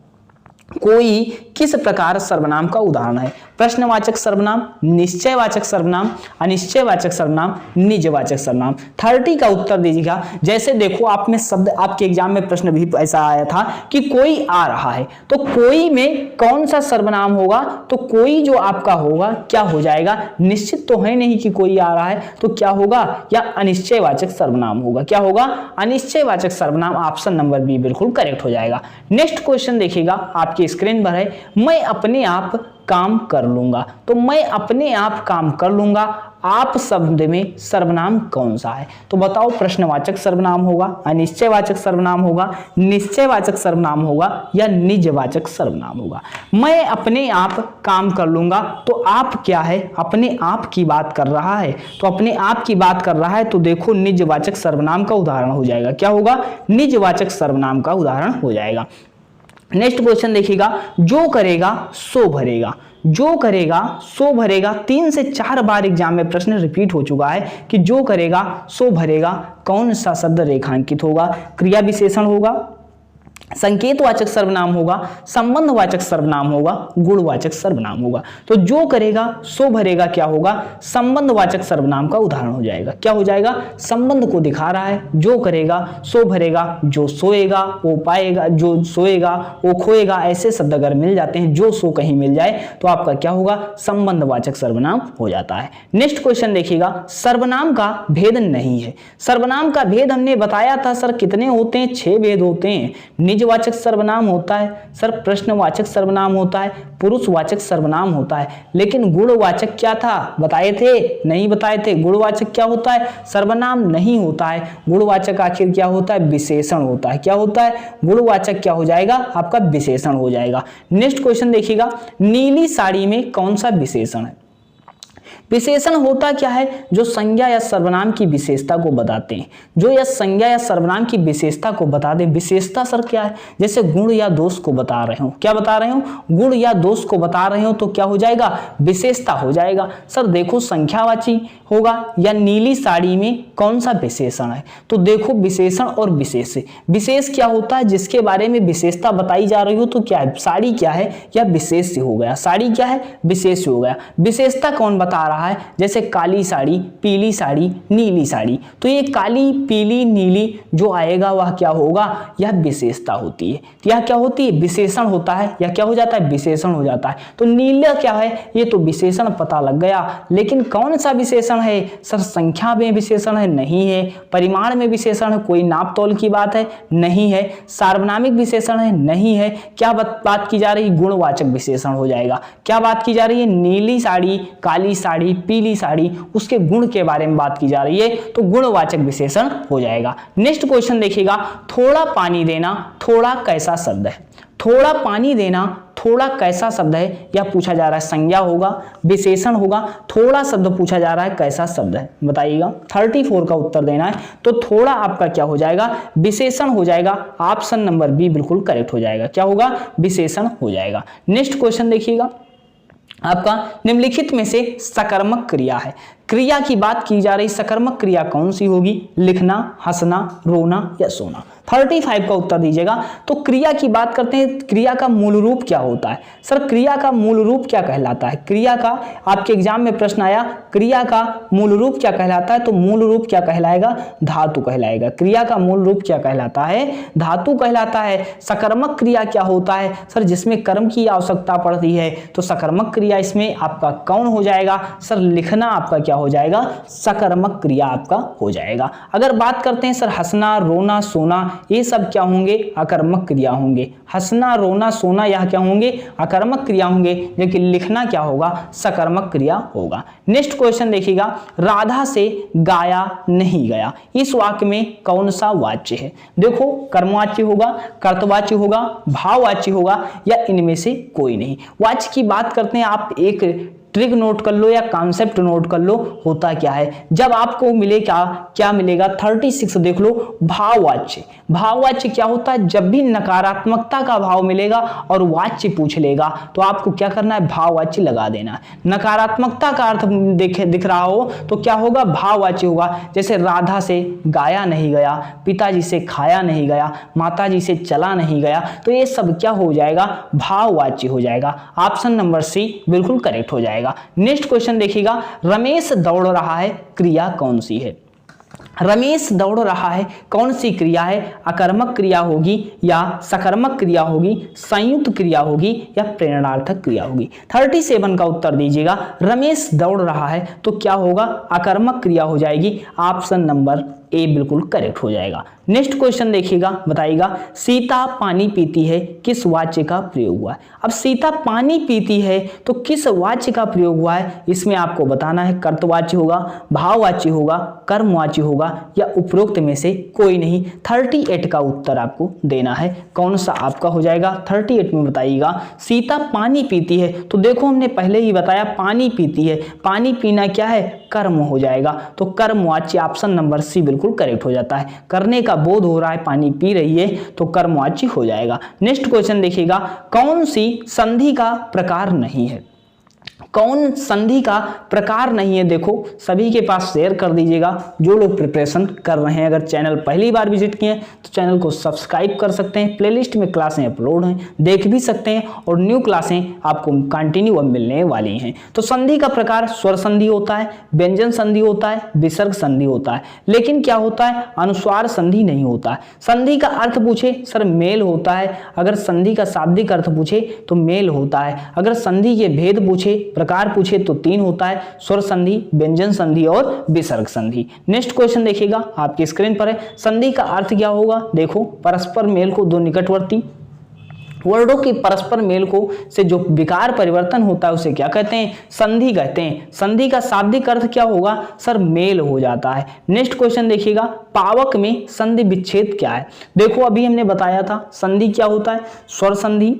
कोई किस प्रकार सर्वनाम का उदाहरण है? प्रश्नवाचक सर्वनाम, निश्चयवाचक सर्वनाम, अनिश्चयवाचक सर्वनाम, निजवाचक सर्वनाम। 30 का उत्तर दीजिएगा। जैसे देखो आप में शब्द, आपके एग्जाम में प्रश्न भी ऐसा आया था कि कोई आ रहा है, तो कोई में कौन सा सर्वनाम होगा? तो कोई जो आपका होगा क्या हो जाएगा? निश्चित तो है नहीं कि कोई आ रहा है, तो क्या होगा? या अनिश्चयवाचक सर्वनाम होगा। क्या होगा? अनिश्चयवाचक सर्वनाम। ऑप्शन नंबर बी बिल्कुल करेक्ट हो जाएगा। नेक्स्ट क्वेश्चन देखिएगा, आपकी स्क्रीन पर है, मैं अपने आप काम कर लूंगा। तो मैं अपने आप काम कर लूंगा, आप शब्द में सर्वनाम कौन सा है? तो बताओ, प्रश्नवाचक सर्वनाम होगा, अनिश्चयवाचक सर्वनाम होगा, निश्चयवाचक सर्वनाम होगा या निजवाचक सर्वनाम होगा? मैं अपने आप काम कर लूंगा, तो आप क्या है? अपने आप की बात कर रहा है। तो अपने आप की बात कर रहा है, तो देखो निजवाचक सर्वनाम का उदाहरण हो जाएगा। क्या होगा? निजवाचक सर्वनाम का उदाहरण हो जाएगा। नेक्स्ट क्वेश्चन देखिएगा, जो करेगा सो भरेगा। जो करेगा सो भरेगा, 3 से 4 बार एग्जाम में प्रश्न रिपीट हो चुका है कि जो करेगा सो भरेगा। कौन सा शब्द रेखांकित होगा? क्रिया विशेषण होगा, संकेतवाचक सर्वनाम होगा, संबंधवाचक सर्वनाम होगा, गुणवाचक सर्वनाम होगा? तो जो करेगा सो भरेगा क्या होगा? संबंधवाचक सर्वनाम का उदाहरण हो जाएगा। क्या हो जाएगा? संबंध को दिखा रहा है। जो करेगा सो भरेगा, जो सोएगा वो पाएगा, जो सोएगा वो खोएगा, ऐसे शब्द अगर मिल जाते हैं, जो सो कहीं मिल जाए तो आपका क्या होगा? संबंधवाचक सर्वनाम हो जाता है। नेक्स्ट क्वेश्चन देखिएगा, सर्वनाम का भेद नहीं है। सर्वनाम का भेद हमने बताया था सर कितने होते हैं? 6 भेद होते हैं। निजवाचक सर्वनाम होता है, सर प्रश्नवाचक सर्वनाम होता है, पुरुषवाचक सर्वनाम होता है, लेकिन गुणवाचक क्या था? बताए थे? नहीं बताए थे। गुणवाचक क्या होता है? सर्वनाम नहीं होता है। गुणवाचक आखिर क्या होता है? विशेषण होता है। क्या होता है? गुणवाचक क्या हो जाएगा? आपका विशेषण हो जाएगा। नेक्स्ट क्वेश्चन देखिएगा, नीली साड़ी में कौन सा विशेषण है? विशेषण होता क्या है? जो संज्ञा या सर्वनाम की विशेषता को बताते हैं। जो या संज्ञा या सर्वनाम की विशेषता को बता दे। विशेषता सर क्या है? जैसे गुण या दोष को बता रहे हो। क्या बता रहे हो? गुण या दोष को बता रहे हो, तो क्या हो जाएगा? विशेषता हो जाएगा। सर देखो संख्यावाची होगा या नीली साड़ी में कौन सा विशेषण है? तो देखो विशेषण और विशेष। विशेष क्या होता है? जिसके बारे में विशेषता बताई जा रही हो, तो क्या है? साड़ी क्या है? या विशेष हो गया। साड़ी क्या है? विशेष हो गया। विशेषता कौन बता रहा रहा है, जैसे काली साड़ी, पीली साड़ी, नीली साड़ी। तो ये काली, पीली, नीली जो आएगा वह क्या होगा, यह विशेषता होती है। यह क्या होती है, विशेषण होता है। यह क्या हो जाता है, विशेषण हो जाता है। तो नीला क्या है, ये तो विशेषण पता लग गया, लेकिन कौन सा विशेषण है सर, संख्या में विशेषण है, नहीं है। परिमाण में विशेषण है, कोई नाप तोल की बात है, नहीं है। सार्वनामिक विशेषण है, नहीं है। क्या बात की जा रही है, गुणवाचक विशेषण हो जाएगा। क्या बात की जा रही है, नीली साड़ी, काली साड़ी, पीली साड़ी, उसके गुण के बारे में बात की जा रही है, तो गुणवाचक विशेषण हो जाएगा। नेक्स्ट क्वेश्चन देखिएगा, थोड़ा पानी देना, थोड़ा कैसा शब्द है। थोड़ा पानी देना, थोड़ा कैसा शब्द है, यह पूछा जा रहा है। संज्ञा होगा, विशेषण होगा, थोड़ा शब्द पूछा जा रहा है, कैसा शब्द है बताइएगा। 34 का उत्तर देना है। तो थोड़ा आपका क्या हो जाएगा, विशेषण हो जाएगा। ऑप्शन नंबर बी बिल्कुल करेक्ट हो जाएगा। क्या होगा, विशेषण हो जाएगा। नेक्स्ट क्वेश्चन देखिएगा, आपका निम्नलिखित में से सकर्मक क्रिया है। क्रिया की बात की जा रही, सकर्मक क्रिया कौन सी होगी, लिखना, हंसना, रोना या सोना। 35 का उत्तर दीजिएगा। तो क्रिया की बात करते हैं, क्रिया का मूल रूप क्या होता है सर, क्रिया का मूल रूप क्या कहलाता है। क्रिया का आपके एग्जाम में प्रश्न आया, क्रिया का मूल रूप क्या कहलाता है, तो मूल रूप क्या कहलाएगा, धातु कहलाएगा। क्रिया का मूल रूप क्या कहलाता है, धातु कहलाता है। सकर्मक क्रिया क्या होता है सर, जिसमें कर्म की आवश्यकता पड़ती है, तो सकर्मक क्रिया इसमें आपका कौन हो जाएगा सर, लिखना आपका क्या हो जाएगा, सकर्मक क्रिया आपका हो जाएगा। अगर बात करते हैं सर हंसना, रोना, सोना, ये सब क्या होंगे, अकर्मक क्रिया होंगे। हंसना, रोना, सोना यह क्या होंगे, अकर्मक क्रिया होंगे, लेकिन लिखना क्या होगा, सकर्मक क्रिया होगा। नेक्स्ट क्वेश्चन देखिएगा, राधा से गाया नहीं गया, इस वाक्य में कौन सा वाच्य है। देखो, कर्मवाच्य होगा, कर्तवाच्य होगा, भाववाच्य होगा, या इनमें से कोई नहीं। वाच्य की बात करते हैं, आप एक ट्रिक नोट कर लो या कॉन्सेप्ट नोट कर लो, होता क्या है, जब आपको मिले क्या मिलेगा, 36 देख लो, भाववाच्य। भाववाच्य क्या होता है, जब भी नकारात्मकता का भाव मिलेगा और वाच्य पूछ लेगा तो आपको क्या करना है, भाववाच्य लगा देना है। नकारात्मकता का अर्थ दिख रहा हो तो क्या होगा, भाववाच्य होगा। जैसे राधा से गाया नहीं गया, पिताजी से खाया नहीं गया, माताजी से चला नहीं गया, तो ये सब क्या हो जाएगा, भाववाच्य हो जाएगा। ऑप्शन नंबर सी बिल्कुल करेक्ट हो जाएगा। नेक्स्ट क्वेश्चन देखिएगा, रमेश दौड़ रहा है, क्रिया कौन सी है। रमेश दौड़ रहा है, कौन सी क्रिया है, अकर्मक क्रिया होगी या सकर्मक क्रिया होगी, संयुक्त क्रिया होगी या प्रेरणार्थक क्रिया होगी। 37 का उत्तर दीजिएगा। रमेश दौड़ रहा है तो क्या होगा, अकर्मक क्रिया हो जाएगी। ऑप्शन नंबर ए बिल्कुल करेक्ट हो जाएगा। नेक्स्ट क्वेश्चन देखिएगा, बताइएगा, सीता पानी पीती है, किस वाच्य का प्रयोग हुआ है। अब सीता पानी पीती है तो किस वाच्य का प्रयोग हुआ है, इसमें आपको बताना है। कर्तवाच्य होगा, भाववाच्य होगा, कर्मवाच्य होगा, या उपरोक्त में से कोई नहीं। 38 का उत्तर आपको देना है, कौन सा आपका हो जाएगा। 38 में बताइएगा, सीता पानी पीती है, तो देखो हमने पहले ही बताया पानी पीती है, पानी पीना क्या है, कर्म हो जाएगा, तो कर्मवाच्य ऑप्शन नंबर सी बिल्कुल करेक्ट हो जाता है। करने का बोध हो रहा है, पानी पी रही है, तो कर्मवाच्य हो जाएगा। नेक्स्ट क्वेश्चन देखिएगा, कौन सी संधि का प्रकार नहीं है। कौन संधि का प्रकार नहीं है, देखो सभी के पास शेयर कर दीजिएगा जो लोग प्रिपरेशन कर रहे हैं। अगर चैनल पहली बार विजिट किए तो चैनल को सब्सक्राइब कर सकते हैं। प्लेलिस्ट में क्लासें अपलोड हैं, देख भी सकते हैं, और न्यू क्लासें आपको कंटिन्यू अब मिलने वाली हैं। तो संधि का प्रकार स्वर संधि होता है, व्यंजन संधि होता है, विसर्ग संधि होता है, लेकिन क्या होता है, अनुस्वार संधि नहीं होता है। संधि का अर्थ पूछे सर मेल होता है, अगर संधि का शाब्दिक अर्थ पूछे तो मेल होता है, अगर संधि के भेद पूछे, प्रकार पूछे तो 3 होता है, स्वर संधि, व्यंजन संधि और विसर्ग संधि। नेक्स्ट क्वेश्चन देखिएगा, आपकी स्क्रीन पर है। संधि का अर्थ क्या होगा, देखो परस्पर मेल को दो निकटवर्ती वर्डों की परस्पर मेल को से जो विकार परिवर्तन होता है उसे क्या कहते हैं, संधि कहते हैं। संधि का शाब्दिक अर्थ क्या होगा सर, मेल हो जाता है। नेक्स्ट क्वेश्चन देखिएगा, पावक में संधि विच्छेद क्या है। देखो अभी हमने बताया था संधि क्या होता है, स्वर संधि,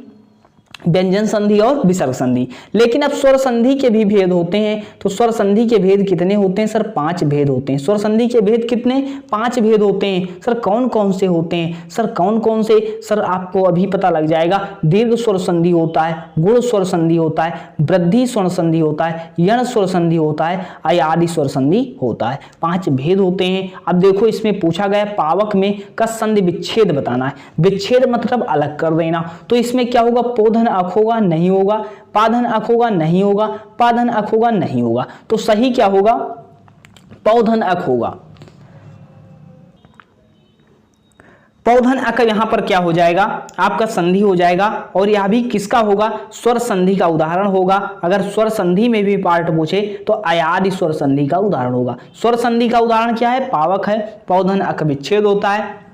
व्यंजन संधि और विसर्ग संधि, लेकिन अब स्वर संधि के भी भेद होते हैं। तो स्वर संधि के भेद कितने होते हैं सर, 5 भेद होते हैं। स्वर संधि के भेद कितने, 5 भेद होते हैं। सर कौन कौन से होते हैं, सर कौन कौन से, सर आपको अभी पता लग जाएगा। दीर्घ स्वर संधि होता है, गुण स्वर संधि होता है, वृद्धि स्वर संधि होता है, यण स्वर संधि होता है, आदि स्वर संधि होता है। 5 भेद होते हैं। अब देखो इसमें पूछा गया पावक में का संधि विच्छेद बताना है। विच्छेद मतलब अलग कर देना, तो इसमें क्या होगा, पोधन अक होगा, नहीं होगा। पाधन अक होगा, नहीं होगा। पाधन अक होगा, नहीं होगा। तो सही क्या होगा, पौधन अक होगा। पौधन अक यहां पर क्या हो जाएगा, आपका संधि हो जाएगा। और यह भी किसका होगा, स्वर संधि का उदाहरण होगा। अगर स्वर संधि में भी पार्ट पूछे तो अयादि स्वर संधि का उदाहरण होगा। स्वर संधि का उदाहरण क्या है, पावक है। पौधन अक विच्छेद होता है।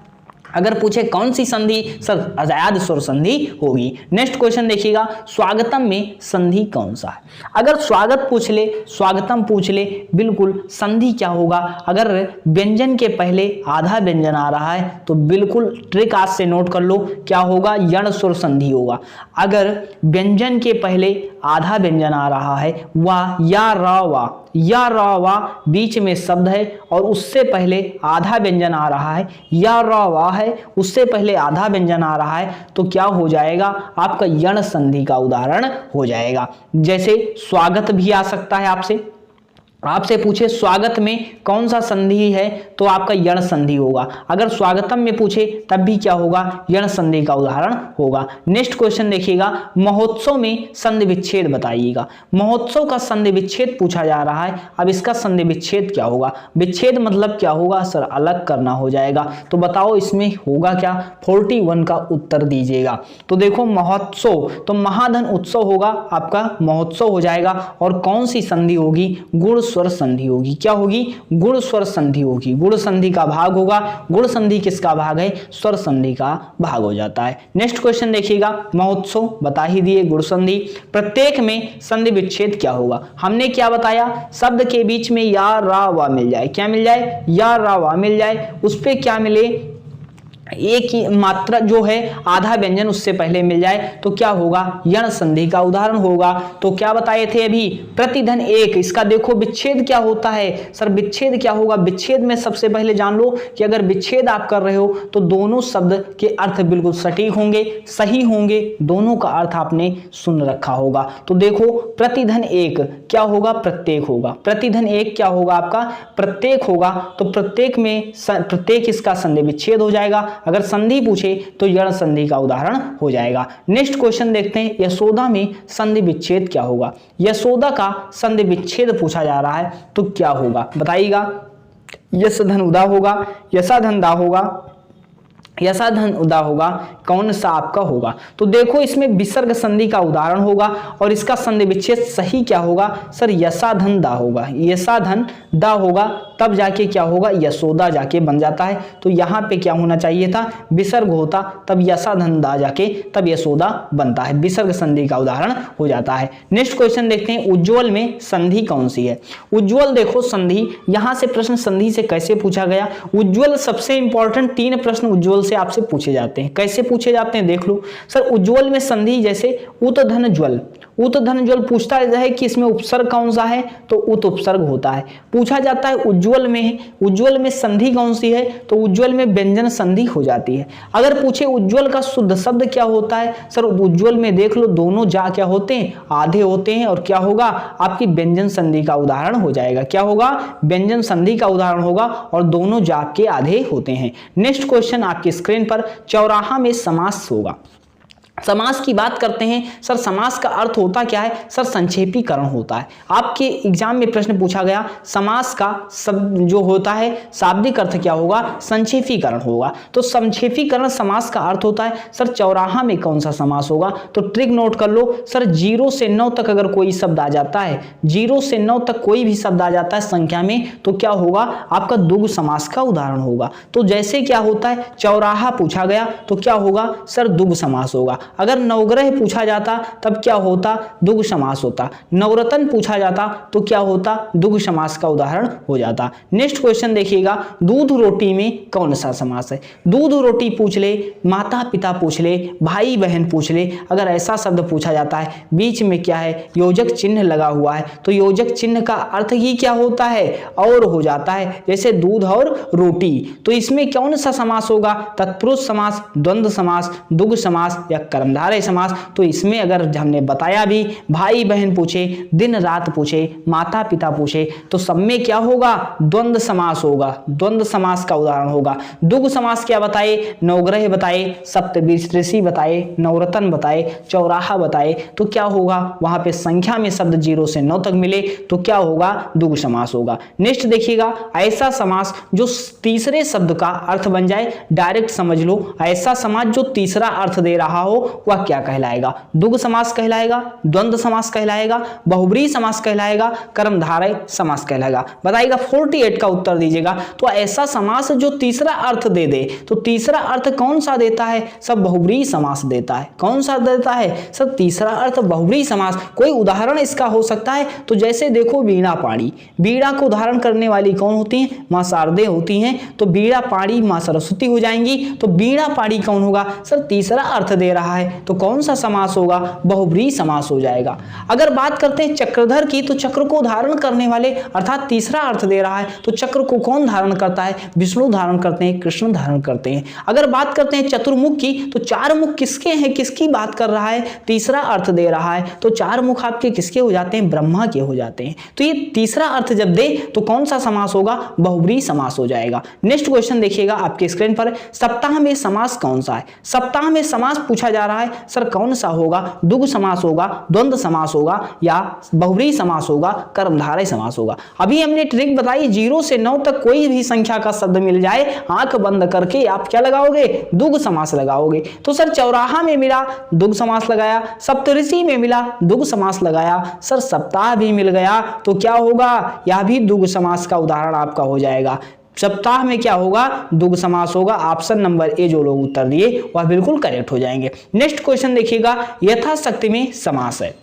अगर पूछे कौन सी संधि, सर अयाद स्वर संधि होगी। नेक्स्ट क्वेश्चन देखिएगा, स्वागतम में संधि कौन सा है। अगर स्वागत पूछ ले, स्वागतम पूछ ले, बिल्कुल संधि क्या होगा। अगर व्यंजन के पहले आधा व्यंजन आ रहा है तो बिल्कुल ट्रिक आज से नोट कर लो, क्या होगा, यण स्वर संधि होगा। अगर व्यंजन के पहले आधा व्यंजन आ रहा है, वा या रा वा, या रा वा बीच में शब्द है और उससे पहले आधा व्यंजन आ रहा है, या रा वा है उससे पहले आधा व्यंजन आ रहा है, तो क्या हो जाएगा, आपका यण संधि का उदाहरण हो जाएगा। जैसे स्वागत भी आ सकता है, आपसे पूछे स्वागत में कौन सा संधि है तो आपका यण संधि होगा। अगर स्वागतम में पूछे तब भी क्या होगा, यण संधि का उदाहरण होगा। नेक्स्ट क्वेश्चन देखिएगा, महोत्सव में संधि विच्छेद बताइएगा। महोत्सव का संधि विच्छेद पूछा जा रहा है। अब इसका संधि विच्छेद क्या होगा, विच्छेद मतलब क्या होगा, सर अलग करना हो जाएगा। तो बताओ इसमें होगा क्या, 41 का उत्तर दीजिएगा। तो देखो महोत्सव तो महाधन उत्सव होगा, आपका महोत्सव हो जाएगा। और कौन सी संधि होगी, गुण स्वर संधि होगी। क्या होगी, गुण स्वर संधि होगी। गुण संधि का भाग होगा। गुण संधि किसका भाग है, स्वर संधि का भाग हो जाता है। नेक्स्ट क्वेश्चन देखिएगा, महोत्सव बता ही दिए, गुण संधि। प्रत्येक में संधि विच्छेद क्या होगा, हमने क्या बताया, शब्द के बीच में या रा वा मिल जाए, क्या मिल जाए, या रा वा मिल जाए, उस पे क्या मिले, एक ही मात्रा जो है आधा व्यंजन उससे पहले मिल जाए तो क्या होगा, यण संधि का उदाहरण होगा। तो क्या बताए थे अभी, प्रतिधन एक। इसका देखो विच्छेद क्या होता है, सर विच्छेद क्या होगा। विच्छेद में सबसे पहले जान लो कि अगर विच्छेद आप कर रहे हो तो दोनों शब्द के अर्थ बिल्कुल सटीक होंगे, सही होंगे, दोनों का अर्थ आपने सुन रखा होगा। तो देखो प्रतिधन एक क्या होगा, प्रत्येक होगा। प्रतिधन एक क्या होगा, आपका प्रत्येक होगा। तो प्रत्येक में प्रत्येक इसका संधि विच्छेद हो जाएगा। अगर संधि पूछे तो यण संधि का उदाहरण हो जाएगा। नेक्स्ट क्वेश्चन देखते हैं, यशोदा में संधि विच्छेद क्या होगा। यशोदा का संधि विच्छेद पूछा जा रहा है तो क्या होगा बताइएगा। यश धन उदा होगा, यशा धन दा होगा, यशा धन उदा होगा, कौन सा आपका होगा। तो देखो इसमें विसर्ग संधि का उदाहरण होगा और इसका संधि विच्छेद सही क्या होगा, सर यशा धन दा होगा। यशा धन दा होगा तब जाके क्या होगा, यशोदा जाके बन जाता है। तो यहाँ पे क्या होना चाहिए था, विसर्ग होता तब यशा धन दा जाके तब यशोदा बनता है, विसर्ग संधि का उदाहरण हो जाता है। नेक्स्ट क्वेश्चन देखते हैं, उज्ज्वल में संधि कौन सी है। उज्ज्वल देखो संधि, यहाँ से प्रश्न संधि से कैसे पूछा गया। उज्ज्वल सबसे इंपॉर्टेंट 3 प्रश्न उज्ज्वल से आपसे पूछे जाते हैं। कैसे पूछे जाते हैं देख लो। सर उज्ज्वल में संधि जैसे उत धन ज्वल, उत धन ज्वल पूछता है कि इसमें उपसर्ग कौन सा है तो उत उपसर्ग होता है। पूछा जाता है उज्ज्वल में संधि कौन सी है तो उज्ज्वल में व्यंजन संधि हो जाती है। अगर पूछे उज्ज्वल का शुद्ध शब्द क्या होता है, सर उज्ज्वल में देख लो दोनों जा क्या होते हैं, आधे होते हैं। और क्या होगा, आपकी व्यंजन संधि का उदाहरण हो जाएगा। क्या होगा, व्यंजन संधि का उदाहरण होगा और दोनों जा के आधे होते हैं। नेक्स्ट क्वेश्चन आपकी स्क्रीन पर, चौराहा में समास होगा। समास की बात करते हैं, सर समास का अर्थ होता क्या है, सर संक्षेपीकरण होता है। आपके एग्जाम में प्रश्न पूछा गया समास का जो होता है शाब्दिक अर्थ क्या होगा, संक्षेपीकरण होगा। तो संक्षेपीकरण समास का अर्थ होता है। सर चौराहा में कौन सा समास होगा, तो ट्रिक नोट कर लो। सर 0 से 9 तक अगर कोई शब्द आ जाता है, 0 से 9 तक कोई भी शब्द आ जाता है संख्या में तो क्या होगा, आपका द्विगु समास का उदाहरण होगा। तो जैसे क्या होता है, चौराहा पूछा गया तो क्या होगा, सर द्विगु समास होगा। अगर नवग्रह पूछा जाता तब क्या होता, द्विगु समास होता। नवरत्न पूछा जाता तो क्या होता, द्विगु समास का उदाहरण हो जाता। नेक्स्ट क्वेश्चन देखिएगा, दूध रोटी में कौन सा समास है। दूध रोटी पूछ ले, माता पिता पूछ ले, भाई बहन पूछ ले, अगर ऐसा शब्द पूछा जाता है बीच में क्या है, योजक चिन्ह लगा हुआ है तो योजक चिन्ह का अर्थ ही क्या होता है, और हो जाता है। जैसे दूध और रोटी, तो इसमें कौन सा समास होगा, तत्पुरुष समास, द्वंद्व समास, द्विगु समास या कर्मधारय समास। तो इसमें अगर हमने बताया भी, भाई बहन पूछे, दिन रात पूछे, माता पिता पूछे, तो सब में क्या होगा, द्वंद्व समास होगा, द्वंद्व समास का उदाहरण होगा। द्विगु समास क्या बताए, नवग्रह बताए, सप्तऋषि बताए, नवरत्न बताए, चौराहा बताए, तो क्या होगा वहां पे संख्या में शब्द 0 से 9 तक मिले तो क्या होगा, द्विगु समास होगा। नेक्स्ट देखिएगा, ऐसा समास जो तीसरे शब्द का अर्थ बन जाए, डायरेक्ट समझ लो, ऐसा समास जो तीसरा अर्थ दे रहा हो वह क्या कहलाएगा, द्विगु समास कहलाएगा, द्वंद्व समास कहलाएगा, बहुब्रीहि समास कहलाएगा, कर्मधारय समास कहलाएगा। बताइएगा 48 का उत्तर दीजिएगा। तो ऐसा समास जो तीसरा अर्थ दे दे, तो तीसरा अर्थ कौन सा देता है, सब बहुब्रीहि समास देता है। कौन सा देता है, सब तीसरा अर्थ बहुब्रीहि समास। कोई उदाहरण इसका हो सकता है, तो जैसे देखो वीणा पाणी, वीणा को उदाहरण करने वाली कौन होती है, मां शारदे होती हैं, तो वीणा पाणी मां सरस्वती हो जाएंगी। तो वीणा पाणी कौन होगा, सर तीसरा अर्थ दे रहा है, तो कौन सा समास होगा, बहुब्रीहि समास हो जाएगा। अगर बात करते हैं चक्रधर की, तो चक्र को धारण करने वाले अर्थात तीसरा अर्थ दे रहा है, तो चक्र को कौन धारण करता है, विष्णु धारण करते हैं, कृष्ण धारण करते हैं। अगर बात करते हैं चतुर्मुख की, तो चार मुख किसके हैं, किसकी बात कर रहा है, तीसरा अर्थ दे रहा है, तो चार मुख आपके किसके हो जाते हैं, ब्रह्मा के हो जाते हैं। तो ये तीसरा अर्थ जब दे तो कौन सा समास होगा, बहुब्रीहि समास हो जाएगा। नेक्स्ट क्वेश्चन देखिएगा आपके स्क्रीन पर, सप्ताह में समास कौन सा है, सप्ताह में समास पूछा जा रहा है, सर कौन सा होगा, द्विगु समास होगा, द्वंद्व समास होगा, या बहुब्रीहि समास होगा, कर्मधारय समास होगा। अभी हमने ट्रिक बताई, 0 से 9 तक कोई भी संख्या का शब्द मिल जाए, आंख बंद करके आप क्या लगाओगे, द्विगु समास लगाओगे। तो सर चौराहा में मिला, द्विगु समास लगाया, सप्तऋषि में मिला, द्विगु समास लगाया, सर सप्ताह भी मिल गया, तो क्या होगा, यह भी द्विगु समास का उदाहरण आपका हो जाएगा। सप्ताह में क्या होगा, द्विगु समास होगा। ऑप्शन नंबर ए जो लोग उत्तर दिए वह बिल्कुल करेक्ट हो जाएंगे। नेक्स्ट क्वेश्चन देखिएगा, यथाशक्ति में समास है,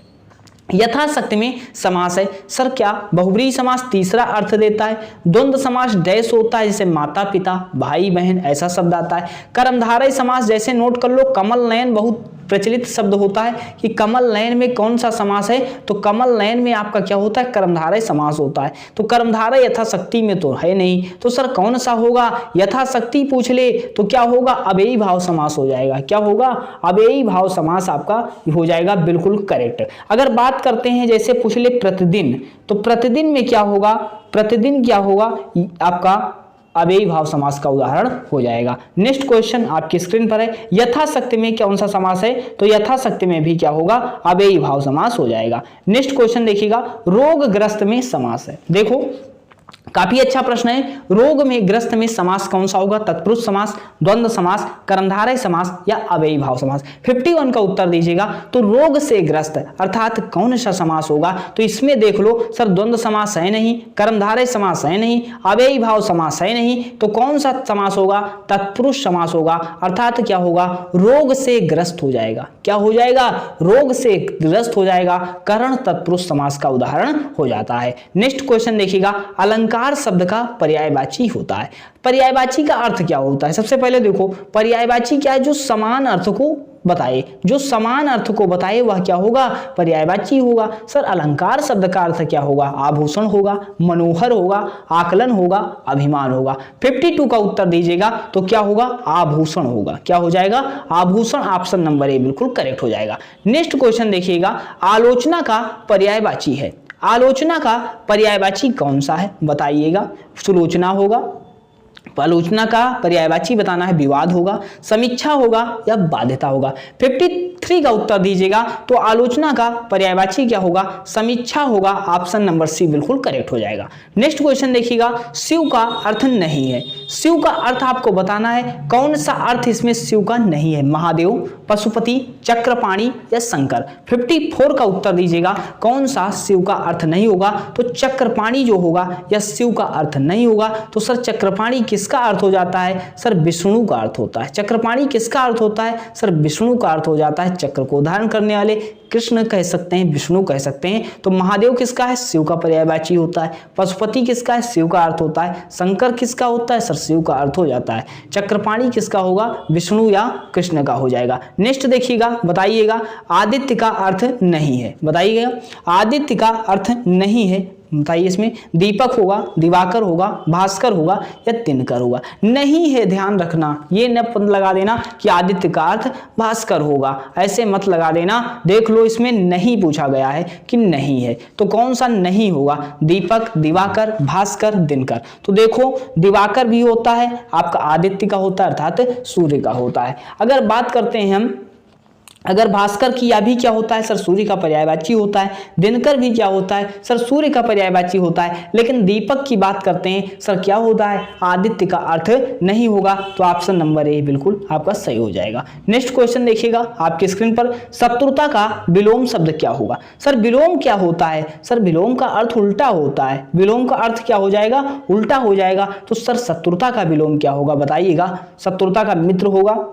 यथाशक्ति में समास है, सर क्या बहुब्रीहि समास तीसरा अर्थ देता है, द्वंद्व समास डैश होता है, जैसे माता पिता, भाई बहन ऐसा शब्द आता है, कर्मधारय समास जैसे नोट कर लो, कमल नयन बहुत प्रचलित शब्द होता है कि कमल नयन में कौन सा समास है, तो कमल नयन में आपका क्या होता है, कर्मधारय समास होता है। तो कर्मधारय यथाशक्ति में तो है नहीं, तो सर कौन सा होगा, यथाशक्ति पूछ ले तो क्या होगा, अव्ययी भाव समास हो जाएगा। क्या होगा, अव्ययी भाव समास आपका हो जाएगा, बिल्कुल करेक्ट। अगर बात करते हैं जैसे पूछ ले प्रतिदिन, तो प्रतिदिन में क्या होगा, प्रतिदिन क्या होगा आपका अव्ययी भाव समास का उदाहरण हो जाएगा। नेक्स्ट क्वेश्चन आपकी स्क्रीन पर है, यथाशक्ति में कौन सा समास है, तो यथाशक्ति में भी क्या होगा, अव्ययी भाव समास हो जाएगा। नेक्स्ट क्वेश्चन देखिएगा, रोगग्रस्त में समास है। देखो काफी अच्छा प्रश्न है, रोग में ग्रस्त में समास कौन सा होगा, तत्पुरुष समास, द्वंद्व समास, कर्मधारय समास या अव्ययी भाव समास। 51 का उत्तर दीजिएगा। तो रोग से ग्रस्त अर्थात कौन सा समास होगा, तो इसमें देख लो सर द्वंद्व समास है नहीं, कर्मधारय समास है नहीं, अव्ययी भाव समास है नहीं, तो कौन सा समास होगा, तत्पुरुष समास होगा, अर्थात क्या होगा, रोग से ग्रस्त हो जाएगा। क्या हो जाएगा, रोग से ग्रस्त हो जाएगा, करण तत्पुरुष समास का उदाहरण हो जाता है। नेक्स्ट क्वेश्चन देखिएगा, अलंकार शब्द का पर्यायवाची होता है। पर्यायवाची का अर्थ क्या होता है, सबसे पहले देखो पर्यायवाची क्या है, जो समान अर्थ को बताए, जो समान अर्थ को बताए वह क्या होगा, पर्यायवाची होगा। सर अलंकार शब्द का अर्थ क्या होगा, आभूषण होगा, मनोहर होगा, आकलन होगा, अभिमान होगा। 52 का उत्तर दीजिएगा, तो क्या होगा, आभूषण होगा। क्या हो जाएगा, आभूषण। ऑप्शन नंबर ए बिल्कुल करेक्ट हो जाएगा। नेक्स्ट क्वेश्चन देखिएगा, आलोचना का पर्यायवाची है, आलोचना का पर्यायवाची कौन सा है बताइएगा, सुलोचना होगा, आलोचना का पर्यायवाची बताना है, विवाद होगा, समीक्षा होगा या बाध्यता होगा। 53 का उत्तर दीजिएगा, तो आलोचना का पर्यायवाची क्या होगा, समीक्षा होगा। ऑप्शन नंबर सी बिल्कुल करेक्ट हो जाएगा। नेक्स्ट क्वेश्चन देखिएगा, शिव का अर्थ नहीं है, शिव का अर्थ आपको बताना है, कौन सा अर्थ इसमें शिव का नहीं है, महादेव, पशुपति, चक्रपाणी या शंकर। 54 का उत्तर दीजिएगा, कौन सा शिव का अर्थ नहीं होगा, तो चक्रपाणी जो होगा या शिव का अर्थ नहीं होगा। तो सर चक्रपाणी किसका अर्थ हो जाता है, सर विष्णु का अर्थ होता है। चक्रपाणी किसका अर्थ होता है, सर विष्णु का अर्थ हो जाता है। चक्र को धारण करने वाले कृष्ण कह सकते हैं, विष्णु कह सकते हैं। तो महादेव किसका है, शिव का पर्यायवाची होता है। पशुपति किसका है, शिव का अर्थ होता है। शंकर किसका होता है, सर शिव का अर्थ हो जाता है। चक्रपाणी किसका होगा, विष्णु या कृष्ण का हो जाएगा। नेक्स्ट देखिएगा, बताइएगा आदित्य का अर्थ नहीं है, बताइएगा आदित्य का अर्थ नहीं है, बताइए इसमें दीपक होगा, दिवाकर होगा, भास्कर होगा या दिनकर होगा। नहीं है, ध्यान रखना, ये न लगा देना कि आदित्य का अर्थ भास्कर होगा, ऐसे मत लगा देना। देख लो इसमें नहीं पूछा गया है कि नहीं है, तो कौन सा नहीं होगा? दीपक, दिवाकर, भास्कर, दिनकर। तो देखो दिवाकर भी होता है आपका आदित्य का होता है अर्थात सूर्य का होता है। अगर बात करते हैं हम अगर भास्कर की या भी क्या होता है सर सूर्य का पर्यायवाची होता है, दिनकर भी क्या होता है सर सूर्य का पर्यायवाची होता है, लेकिन दीपक की बात करते हैं सर क्या होता है आदित्य का अर्थ नहीं होगा। तो ऑप्शन नंबर ए बिल्कुल आपका सही हो जाएगा। नेक्स्ट क्वेश्चन देखिएगा आपकी स्क्रीन पर, शत्रुता का विलोम शब्द क्या होगा? सर विलोम क्या होता है? सर विलोम का अर्थ उल्टा होता है, विलोम का अर्थ क्या हो जाएगा? उल्टा हो जाएगा। तो सर शत्रुता का विलोम क्या होगा बताइएगा? शत्रुता का मित्र होगा,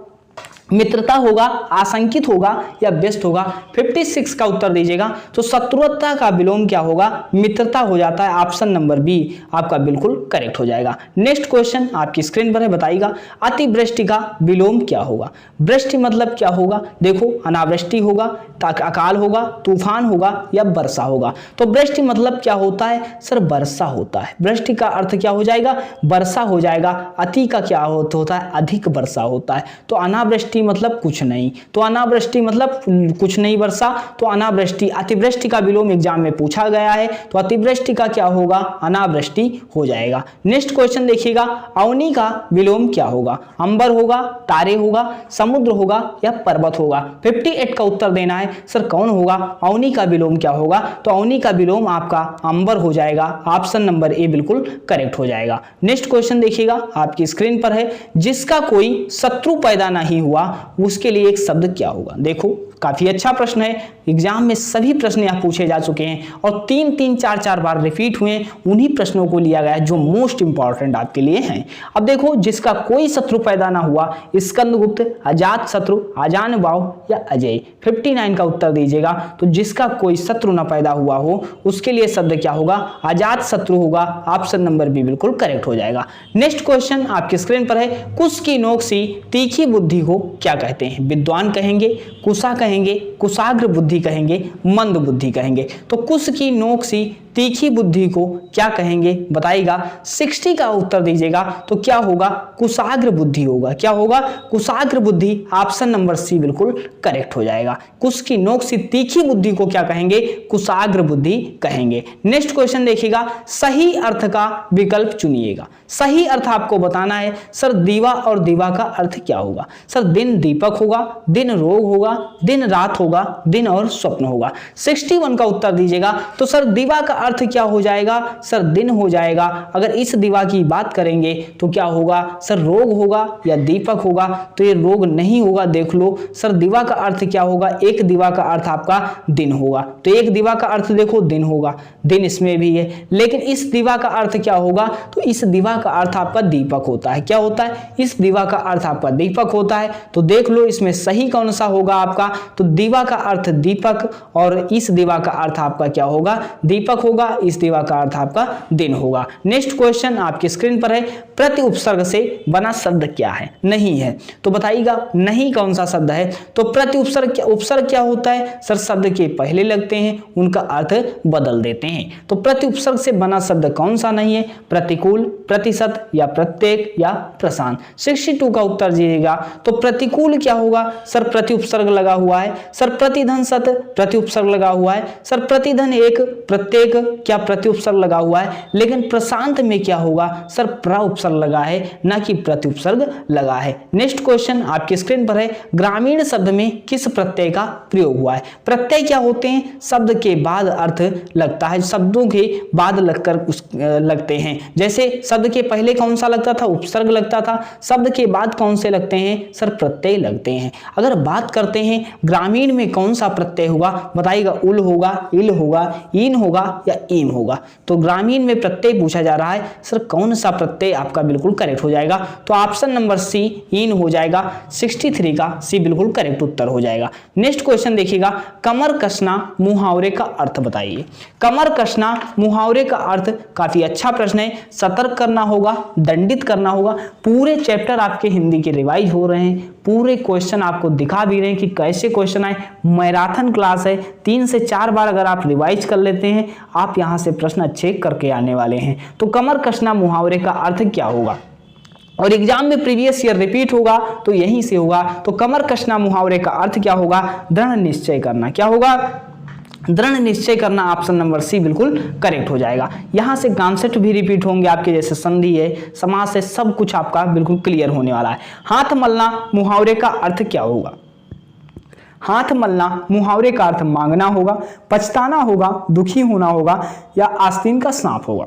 मित्रता होगा, आशंकित होगा या व्यस्त होगा? 56 का उत्तर दीजिएगा। तो शत्रुता का विलोम क्या होगा? मित्रता हो जाता है। ऑप्शन नंबर बी आपका बिल्कुल करेक्ट हो जाएगा। नेक्स्ट क्वेश्चन आपकी स्क्रीन पर है, बताइएगा अतिवृष्टि का विलोम क्या होगा? वृष्टि मतलब क्या होगा? देखो अनावृष्टि होगा, अकाल होगा, तूफान होगा या वर्षा होगा। तो वृष्टि मतलब क्या होता है सर? वर्षा होता है। वृष्टि का अर्थ क्या हो जाएगा? वर्षा हो जाएगा। अति का क्या होता है? अधिक वर्षा होता है। तो अनावृष्टि मतलब कुछ नहीं, तो अनावृष्टि मतलब कुछ नहीं वर्षा, तो अनावृष्टि। अतिवृष्टि का विलोम एग्जाम में पूछा गया है, तो अतिवृष्टि का क्या होगा? अनावृष्टि हो जाएगा। नेक्स्ट क्वेश्चन देखिएगा, अवनी का विलोम क्या होगा? अंबर होगा, तारे होगा, समुद्र होगा या पर्वत होगा? 58 का उत्तर देना है सर कौन होगा? अवनी का विलोम क्या होगा? तो अवनी का विलोम आपका अंबर हो जाएगा। ऑप्शन नंबर ए बिल्कुल करेक्ट हो जाएगा। नेक्स्ट क्वेश्चन देखिएगा आपकी स्क्रीन पर है, जिसका कोई शत्रु पैदा नहीं हुआ उसके लिए एक शब्द क्या होगा? देखो काफी अच्छा प्रश्न है, एग्जाम में सभी प्रश्न यहाँ पूछे जा चुके हैं और 3-3, 4-4 बार रिपीट हुए, उन्हीं प्रश्नों को लिया गया है जो मोस्ट इंपॉर्टेंट आपके लिए हैं। अब देखो, जिसका कोई शत्रु पैदा ना हुआ, स्कंदगुप्त, अजात शत्रु, आजानुबाहु या अजय। 59 का उत्तर दीजिएगा। तो जिसका कोई शत्रु ना पैदा हुआ हो उसके लिए शब्द क्या होगा? अजात शत्रु होगा। ऑप्शन नंबर बी बिल्कुल करेक्ट हो जाएगा। नेक्स्ट क्वेश्चन आपकी स्क्रीन पर है, कुश की नोक सी तीखी बुद्धि को क्या कहते हैं? विद्वान कहेंगे, कुशा कहेंगे, कुशाग्र बुद्धि कहेंगे, मंद बुद्धि कहेंगे। तो कुश की नोक सी तीखी बुद्धि को क्या कहेंगे बताइएगा? 60 का उत्तर दीजिएगा। तो क्या होगा? कुशाग्र बुद्धि होगा। क्या होगा? कुशाग्र बुद्धि। ऑप्शन नंबर सी बिल्कुल करेक्ट हो जाएगा। कुश की नोक से तीखी बुद्धि को क्या कहेंगे? कुशाग्र बुद्धि कहेंगे। नेक्स्ट क्वेश्चन देखिएगा, सही अर्थ का विकल्प चुनिएगा। सही अर्थ आपको बताना है। सर दीवा और दीवा का अर्थ क्या होगा? सर दिन दीपक होगा, दिन रोग होगा, दिन रात होगा, दिन और स्वप्न होगा। 61 का उत्तर दीजिएगा। तो सर दीवा का अर्थ क्या हो जाएगा? सर दिन हो जाएगा। अगर इस दीवा की बात करेंगे तो क्या होगा? सर रोग होगा या दीपक होगा? तो ये रोग नहीं होगा। देख लो सर दीवा का अर्थ क्या होगा? एक दीवा का अर्थ आपका दिन होगा। तो एक दीवा का अर्थ देखो दिन होगा, दिन इसमें भी है। लेकिन इस दीवा का अर्थ क्या होगा? तो इस दीवा का अर्थ आपका दीपक होता है। क्या होता है? इस दीवा का अर्थ आपका दीपक होता है। तो देख लो इसमें सही कौन सा होगा आपका? तो दीवा का अर्थ दीपक और इस दीवा का अर्थ आपका क्या होगा? दीपक होगा। इस दीवा का अर्थ आपका दिन होगा। नेक्स्ट क्वेश्चन आपकी स्क्रीन पर है, प्रति उपसर्ग से बना शब्द क्या है? नहीं है। तो बताइएगा नहीं कौन सा शब्द है? तो प्रति उपसर्ग क्या होता है? सर शब्द के पहले लगते हैं, उनका अर्थ बदल देते हैं। तो प्रति उपसर्ग से बना शब्द कौन सा नहीं है? प्रतिकूल, प्रतिशत या प्रत्येक या प्रशांत। 62 का उत्तर दीजिएगा। तो प्रतिकूल क्या होगा? सर प्रति उपसर्ग लगा हुआ है। सर प्रतिधन शत प्रति उपसर्ग लगा हुआ है। सर प्रतिधन एक, प्रत्येक क्या प्रति उपसर्ग लगा हुआ है। लेकिन प्रशांत में क्या होगा? सर प्र उपसर्ग लगा है, ना कि प्रति उपसर्ग लगा है। नेक्स्ट क्वेश्चन आपकी स्क्रीन पर है, ग्रामीण शब्द में किस प्रत्यय का प्रयोग हुआ है? प्रत्यय क्या होते हैं? शब्द के बाद अर्थ लगता है, शब्दों के बाद लगते हैं। जैसे शब्द के पहले कौन सा लगता था? उपसर्ग लगता था। शब्द के बाद कौन से लगते हैं? सर प्रत्यय लगते हैं। अगर बात करते हैं ग्रामीण में कौन सा प्रत्यय होगा बताइएगा? उल होगा, इल होगा, इन होगा या ईम होगा। तो ग्रामीण में प्रत्यय पूछा जा रहा है, सर कौन सा प्रत्यय आपका बिल्कुल करेक्ट हो जाएगा? तो ऑप्शन नंबर सी इन हो जाएगा। 63 का सी बिल्कुल करेक्ट उत्तर हो जाएगा। नेक्स्ट क्वेश्चन देखिएगा, कमर कसना मुहावरे का अर्थ बताइए। कमर कसना मुहावरे का अर्थ काफी अच्छा प्रश्न है। सतर्क करना होगा, दंडित करना होगा। पूरे चैप्टर आपके हिंदी के रिवाइज हो रहे हैं, पूरे क्वेश्चन आपको दिखा भी रहे हैं कि कैसे क्वेश्चन आए। मैराथन क्लास है, 3 से 4 बार अगर आप रिवाइज कर लेते हैं आप यहां से प्रश्न चेक करके आने वाले हैं। तो कमर कसना मुहावरे का अर्थ क्या होगा, और एग्जाम में प्रीवियस ईयर रिपीट होगा तो यहीं से होगा। तो कमर कसना मुहावरे का अर्थ क्या होगा, दृढ़ निश्चय करना। क्या होगा, दृढ़ निश्चय करना। ऑप्शन नंबर सी बिल्कुल करेक्ट हो जाएगा। यहां से कॉन्सेप्ट भी रिपीट होंगे आपके, जैसे संधि है, समास है, सब कुछ आपका बिल्कुल क्लियर होने वाला है। हाथ मलना मुहावरे का अर्थ क्या होगा, हाथ मलना मुहावरे का अर्थ मांगना होगा, पछताना होगा, दुखी होना होगा, या आस्तीन का सांप होगा।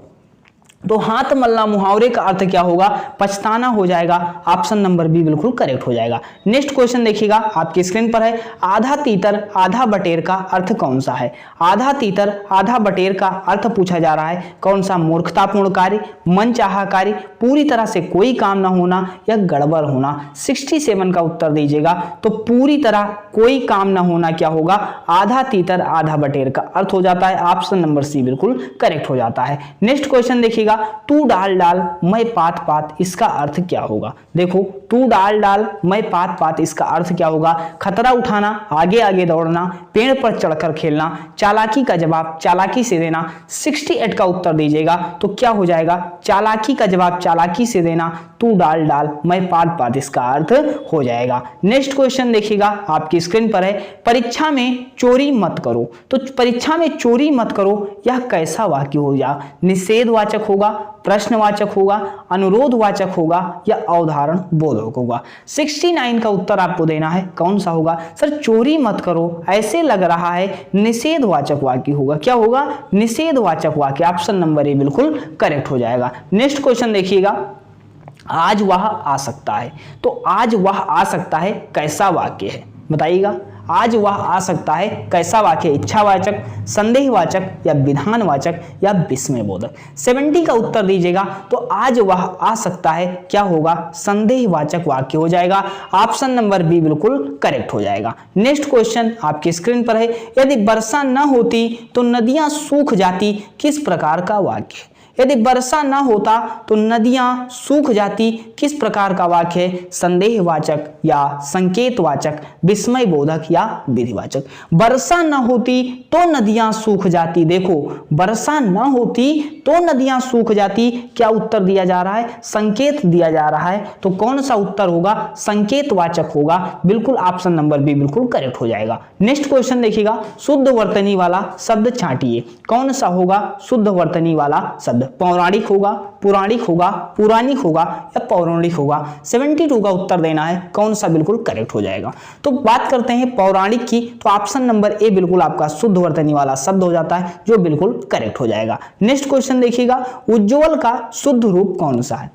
तो हाथ मलना मुहावरे का अर्थ क्या होगा, पछताना हो जाएगा। ऑप्शन नंबर बी बिल्कुल करेक्ट हो जाएगा। नेक्स्ट क्वेश्चन देखिएगा आपकी स्क्रीन पर है, आधा तीतर आधा बटेर का अर्थ कौन सा है। आधा तीतर आधा बटेर का अर्थ पूछा जा रहा है, कौन सा, मूर्खतापूर्ण कार्य, मनचाहा कार्य, पूरी तरह से कोई काम ना होना, या गड़बड़ होना। 67 का उत्तर दीजिएगा। तो पूरी तरह कोई काम ना होना क्या होगा, आधा तीतर आधा बटेर का अर्थ हो जाता है। ऑप्शन नंबर सी बिल्कुल करेक्ट हो जाता है। नेक्स्ट क्वेश्चन देखिएगा, तू डाल डाल मैं पात पात, इसका अर्थ क्या होगा। देखो, तू डाल डाल मैं पात पात, इसका अर्थ क्या होगा, खतरा उठाना, आगे आगे दौड़ना, पेड़ पर चढ़कर खेलना, चालाकी का जवाब चालाकी से देना। 68 का उत्तर दीजिएगा। तो क्या हो जाएगा, चालाकी का जवाब चालाकी से देना, तू डाल डाल मैं पात पात, इसका अर्थ हो जाएगा। नेक्स्ट क्वेश्चन देखिएगा आपकी स्क्रीन पर है, परीक्षा में चोरी मत करो। तो परीक्षा में चोरी मत करो यह कैसा वाक्य होगा, निषेधवाचक होगा, प्रश्नवाचक होगा, अनुरोधवाचक होगा, या अवधारण बोधक होगा। 69 का उत्तर आपको देना है, कौन सा होगा। सर चोरी मत करो ऐसे लग रहा है निषेधवाचक वाक्य होगा। क्या होगा, निषेधवाचक वाक्य। ऑप्शन नंबर ए बिल्कुल करेक्ट हो जाएगा। नेक्स्ट क्वेश्चन देखिएगा, आज वह आ सकता है। तो आज वह आ सकता है कैसा वाक्य है, बताइएगा। आज वह आ सकता है कैसा वाक्य, इच्छावाचक, संदेहवाचक, या विधानवाचक, या विस्मयबोधक। 70 का उत्तर दीजिएगा। तो आज वह आ सकता है क्या होगा, संदेहवाचक वाक्य हो जाएगा। ऑप्शन नंबर बी बिल्कुल करेक्ट हो जाएगा। नेक्स्ट क्वेश्चन आपकी स्क्रीन पर है, यदि वर्षा न होती तो नदियां सूख जाती, किस प्रकार का वाक्य। यदि वर्षा न होता तो नदियां सूख जाती, किस प्रकार का वाक्य है, संदेहवाचक या संकेतवाचक, विस्मयबोधक, या विधिवाचक। वर्षा न होती तो नदियां सूख जाती। देखो, वर्षा न होती तो नदियां सूख जाती, क्या उत्तर दिया जा रहा है, संकेत दिया जा रहा है। तो कौन सा उत्तर होगा, संकेतवाचक होगा। बिल्कुल ऑप्शन नंबर बी बिल्कुल करेक्ट हो जाएगा। नेक्स्ट क्वेश्चन देखिएगा, शुद्ध वर्तनी वाला शब्द छांटिए, कौन सा होगा शुद्ध वर्तनी वाला शब्द। पौराणिक होगा, पुराणिक होगा, पुराणिक होगा, या पौराणिक होगा। 72 का उत्तर देना है, कौन सा बिल्कुल करेक्ट हो जाएगा। तो बात करते हैं पौराणिक की, तो ऑप्शन नंबर ए बिल्कुल आपका शुद्ध वर्तनी वाला शब्द हो जाता है, जो बिल्कुल करेक्ट हो जाएगा। नेक्स्ट क्वेश्चन देखिएगा, उज्ज्वल का शुद्ध रूप कौन सा है।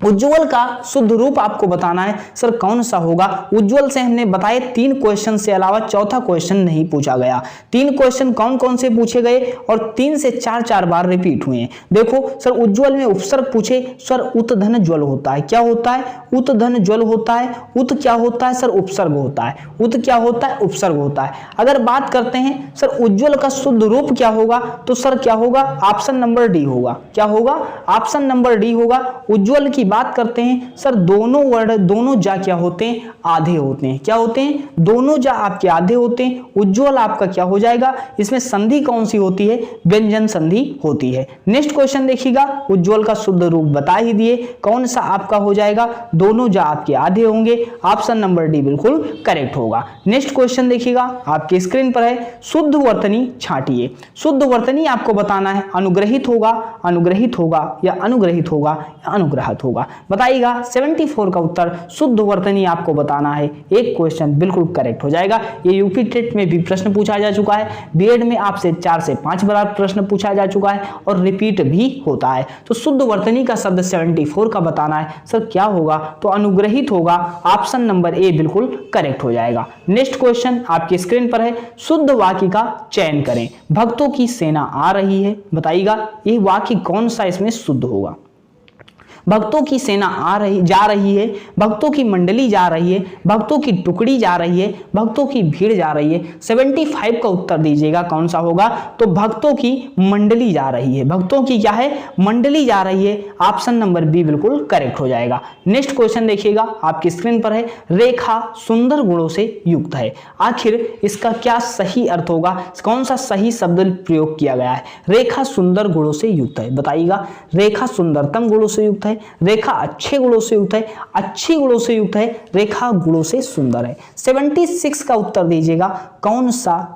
उज्ज्वल का शुद्ध रूप आपको बताना है, सर कौन सा होगा। उज्ज्वल से हमने बताए 3 क्वेश्चन से अलावा चौथा क्वेश्चन नहीं पूछा गया। 3 क्वेश्चन कौन कौन से पूछे गए और 3 से 4 बार रिपीट हुए हैं। देखो सर, उज्ज्वल में उपसर्ग पूछे, सर उत्धन ज्वल होता है। क्या होता है, उत्धन ज्वल होता है। उत क्या होता है, सर उपसर्ग होता है। उत क्या होता है, उपसर्ग होता है। अगर बात करते हैं सर उज्ज्वल का शुद्ध रूप क्या होगा, तो सर क्या होगा, ऑप्शन नंबर डी होगा। क्या होगा, ऑप्शन नंबर डी होगा। उज्ज्वल की बात करते हैं सर, दोनों वर्ड, दोनों जा क्या होते हैं, आधे होते हैं। क्या होते हैं, दोनों जा आपके आधे होते हैं। उज्ज्वल आपका क्या हो जाएगा, इसमें संधि कौन सी होती है, व्यंजन संधि होती है। नेक्स्ट क्वेश्चन देखिएगा, उज्ज्वल का शुद्ध रूप बता ही दिए, कौन सा आपका हो जाएगा, दोनों जा आपके आधे होंगे। ऑप्शन नंबर डी बिल्कुल करेक्ट होगा। नेक्स्ट क्वेश्चन देखिएगा आपके स्क्रीन पर है, शुद्ध वर्तनी छांटिए। शुद्ध वर्तनी आपको बताना है, अनुग्रहित होगा, अनुग्रहित होगा, या अनुग्रहित होगा, या अनुग्रहित होगा, बताइएगा। 74 का उत्तर शुद्ध वर्तनी आपको बताना है। एक क्वेश्चन बिल्कुल करेक्ट हो जाएगा। ये यूपी टेट में भी प्रश्न पूछा जा चुका है, बीएड में आपसे 4 से 5 बार प्रश्न पूछा जा चुका है, और रिपीट भी होता है। तो शुद्ध वर्तनी का शब्द 74 का बताना है, सर क्या होगा, तो अनुग्रहित होगा। ऑप्शन नंबर ए बिल्कुल करेक्ट हो जाएगा। नेक्स्ट क्वेश्चन आपकी स्क्रीन पर है, शुद्ध वाक्य का चयन करें। भक्तों की सेना आ रही है, बताइएगा ये वाक्य कौन सा इसमें शुद्ध होगा। भक्तों की सेना जा रही है, भक्तों की मंडली जा रही है, भक्तों की टुकड़ी जा रही है, भक्तों की भीड़ जा रही है। 75 का उत्तर दीजिएगा कौन सा होगा? तो भक्तों की मंडली जा रही है। भक्तों की क्या है? मंडली जा रही है। ऑप्शन नंबर बी बिल्कुल करेक्ट हो जाएगा। नेक्स्ट क्वेश्चन देखिएगा, आपकी स्क्रीन पर है, रेखा सुंदर गुणों से युक्त है। आखिर इसका क्या सही अर्थ होगा? कौन सा सही शब्द प्रयोग किया गया है? रेखा सुंदर गुणों से युक्त है, बताइएगा। रेखा सुंदरतम गुणों से युक्त है, रेखा अच्छे गुणों से युक्त है, अच्छी गुणों से युक्त है, रेखा गुणों से सुंदर है। 76 का उत्तर दीजिएगा कौन सा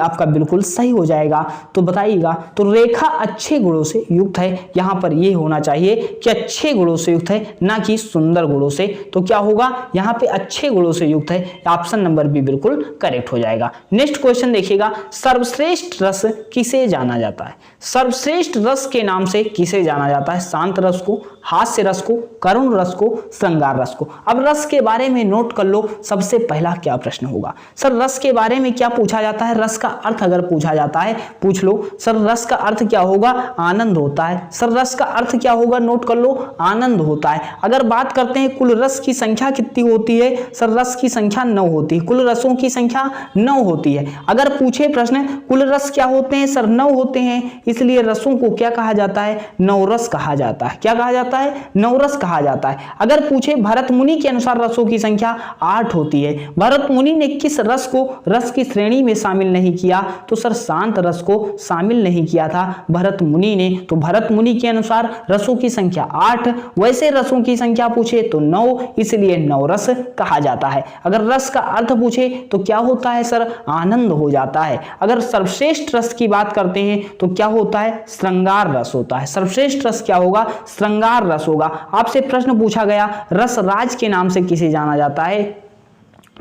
आपका बिल्कुल सही हो जाएगा, तो बताइएगा। तो रेखा अच्छे गुणों से युक्त है, यहां पर यह होना चाहिए कि अच्छे गुणों से युक्त है, ना कि सुंदर गुणों से। तो क्या होगा यहां पे? अच्छे गुणों से युक्त है। ऑप्शन नंबर बी बिल्कुल करेक्ट हो जाएगा। नेक्स्ट क्वेश्चन देखिएगा, सर्वश्रेष्ठ रस किसे जाना जाता है? सर्वश्रेष्ठ रस के नाम से किसे जाना जाता है? शांत रस को, हास्य रस को, करुण रस को, श्रृंगार रस को। अब रस के बारे में नोट कर लो, सबसे पहला क्या प्रश्न होगा? सर रस के बारे में क्या पूछा जाता है? रस का अर्थ अगर पूछा जाता है, पूछ लो। सर रस का अर्थ क्या होगा? आनंद होता है। सर रस का अर्थ क्या होगा? नोट कर लो, आनंद होता है। अगर बात करते हैं कुल रस की संख्या कितनी होती है? सर रस की संख्या 9 होती है। कुल रसों की संख्या 9 होती है। अगर पूछे प्रश्न कुल रस क्या होते हैं? सर 9 होते हैं, इसलिए रसों को क्या कहा जाता है? नवरस कहा जाता है। क्या कहा जाता है? नवरस कहा जाता है। अगर पूछे भरत मुनि के अनुसार रसों की संख्या 8 होती है, भरत मुनि ने किस रस को रस की श्रेणी में शामिल नहीं किया? तो सर शांत रस को शामिल नहीं किया था भरत मुनि ने। तो भरत मुनि के अनुसार रसों की संख्या 8, वैसे रसों की संख्या पूछे तो 9, इसलिए नवरस कहा जाता है। अगर रस का अर्थ पूछे तो क्या होता है? सर आनंद हो जाता है। अगर सर्वश्रेष्ठ रस की बात करते हैं तो क्या होता है? श्रृंगार रस होता है। सर्वश्रेष्ठ रस क्या होगा? श्रृंगार रस होगा। आपसे प्रश्न पूछा गया रस राज के नाम से किसे जाना जाता है?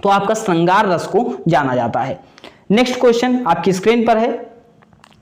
तो आपका श्रृंगार रस को जाना जाता है। नेक्स्ट क्वेश्चन आपकी स्क्रीन पर है,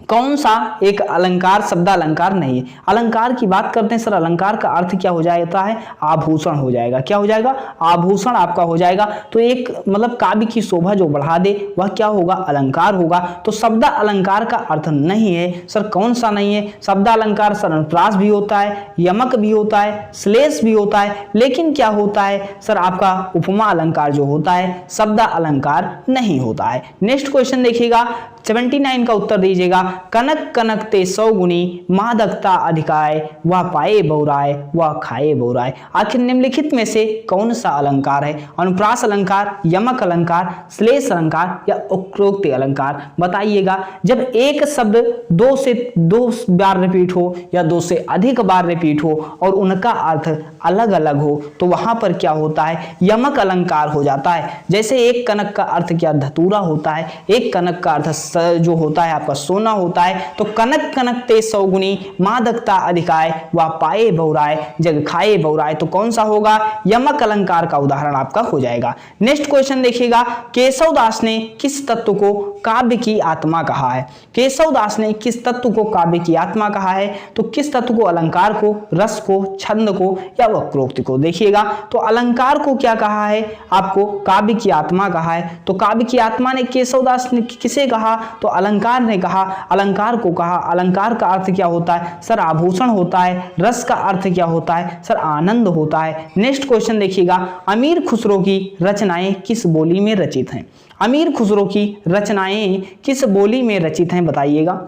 कौन सा एक अलंकार शब्द अलंकार नहीं है? अलंकार की बात करते हैं, सर अलंकार का अर्थ क्या हो जाता है? आभूषण हो जाएगा। क्या हो जाएगा? आभूषण आपका हो जाएगा। तो एक मतलब काव्य की शोभा जो बढ़ा दे वह क्या होगा? अलंकार होगा। तो शब्द अलंकार का अर्थ नहीं है। सर कौन सा नहीं है? शब्द अलंकार सर अनुप्रास भी होता है, यमक भी होता है, श्लेष भी होता है, लेकिन क्या होता है सर आपका उपमा अलंकार जो होता है शब्द अलंकार नहीं होता है। नेक्स्ट क्वेश्चन देखिएगा, 79 का उत्तर दीजिएगा, कनक कनक ते 100 गुनी, मादकता अधिकाय, वह पाए बहुराय, वह खाए बहुराय। आखिर निम्नलिखित में से कौन सा अलंकार है? अनुप्रास अलंकार, यमक अलंकार, श्लेष अलंकार या उपरोक्त अलंकार? बताइएगा। जब एक शब्द 2 से 2 बार रिपीट हो या 2 से अधिक बार रिपीट हो और उनका अर्थ अलग अलग हो तो वहां पर क्या होता है? यमक अलंकार हो जाता है। जैसे एक कनक का अर्थ क्या? धतूरा होता है। एक कनक का अर्थ जो होता है आपका सोना होता है। तो कनक कनक ते 100 गुनी, मादकता अधिकाय, वह पाए बहुराय, जग खाए बहुराय। तो कौन सा होगा? यमक अलंकार का उदाहरण आपका हो जाएगा। नेक्स्ट क्वेश्चन देखिएगा, केशवदास ने किस तत्व को काव्य की आत्मा कहा है? केशवदास ने किस तत्व को काव्य की आत्मा कहा है? तो किस तत्व को? अलंकार को, रस को, छंद को या वक्रोक्ति को? देखिएगा, तो अलंकार को क्या कहा है आपको? काव्य की आत्मा कहा है। तो काव्य की आत्मा ने केशवदास ने किसे कहा? तो अलंकार ने कहा, अलंकार को कहा। अलंकार का अर्थ क्या होता है? सर आभूषण होता है। रस का अर्थ क्या होता है? सर आनंद होता है। नेक्स्ट क्वेश्चन देखिएगा, अमीर खुसरो की रचनाएं किस बोली में रचित हैं? अमीर खुसरो की रचनाएं किस बोली में रचित हैं? बताइएगा।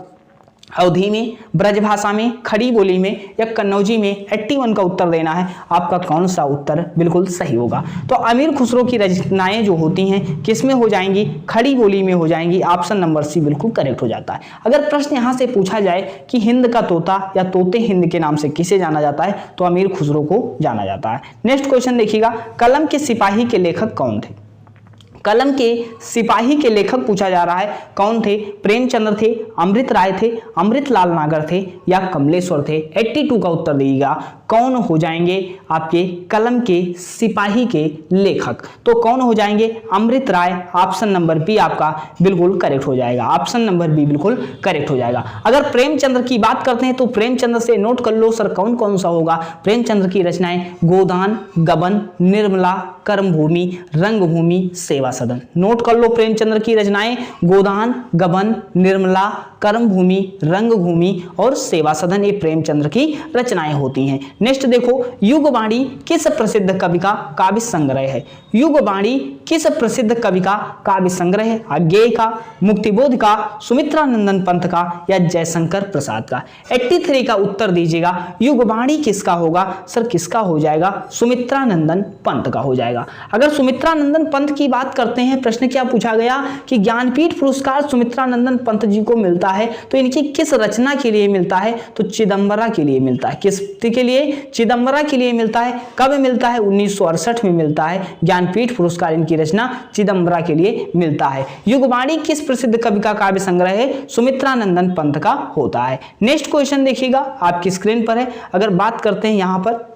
अवधी में, ब्रजभाषा में, खड़ी बोली में या कन्नौजी में? 81 का उत्तर देना है। आपका कौन सा उत्तर बिल्कुल सही होगा? तो अमीर खुसरो की रचनाएं जो होती हैं किस में हो जाएंगी? खड़ी बोली में हो जाएंगी। ऑप्शन नंबर सी बिल्कुल करेक्ट हो जाता है। अगर प्रश्न यहां से पूछा जाए कि हिंद का तोता या तोते हिंद के नाम से किसे जाना जाता है? तो अमीर खुसरो को जाना जाता है। नेक्स्ट क्वेश्चन देखिएगा, कलम के सिपाही के लेखक कौन थे? कलम के सिपाही के लेखक पूछा जा रहा है, कौन थे? प्रेमचंद्र थे, अमृत राय थे, अमृतलाल नागर थे या कमलेश्वर थे? 82 का उत्तर दीजिएगा। कौन हो जाएंगे आपके कलम के सिपाही के लेखक? तो कौन हो जाएंगे? अमृत राय। ऑप्शन नंबर बी आपका बिल्कुल करेक्ट हो जाएगा। ऑप्शन नंबर बी बिल्कुल करेक्ट हो जाएगा। अगर प्रेमचंद्र की बात करते हैं तो प्रेमचंद्र से नोट कर लो सर कौन कौन सा होगा? प्रेमचंद्र की रचनाएं गोदान, गबन, निर्मला, कर्मभूमि, रंगभूमि, सेवा सदन। नोट कर लो प्रेमचंद्र की रचनाएं गोदान, गबन, निर्मला, कर्मभूमि, रंगभूमि और सेवा सदन, ये प्रेमचंद्र की रचनाएं होती हैं। नेक्स्ट देखो, युगवाणी किस प्रसिद्ध कवि का काव्य संग्रह है? युगवाणी किस प्रसिद्ध कवि का काव्य संग्रह है? अज्ञेय का, मुक्तिबोध का, सुमित्रानंदन पंत का या जयशंकर प्रसाद का? 83 का उत्तर दीजिएगा। युगवाणी किसका होगा सर? किसका हो जाएगा? सुमित्रानंदन पंत का हो जाएगा। अगर सुमित्रानंदन पंत की बात करते हैं, प्रश्न क्या पूछा गया कि ज्ञानपीठ पुरस्कार सुमित्रानंदन पंत जी को मिलता है, तो इनकी किस रचना के लिए मिलता है? तो चिदंबरा के लिए मिलता है। किस के लिए? चिदंबरा के लिए मिलता है। कब मिलता है? 1968 में मिलता है ज्ञानपीठ पुरस्कार, इनकी रचना चिदंबरा के लिए मिलता है। युगवाणी किस प्रसिद्ध कवि का काव्य संग्रह है? सुमित्रानंदन पंत का होता है। नेक्स्ट क्वेश्चन देखिएगा, आपकी स्क्रीन पर है। अगर बात करते हैं यहाँ पर,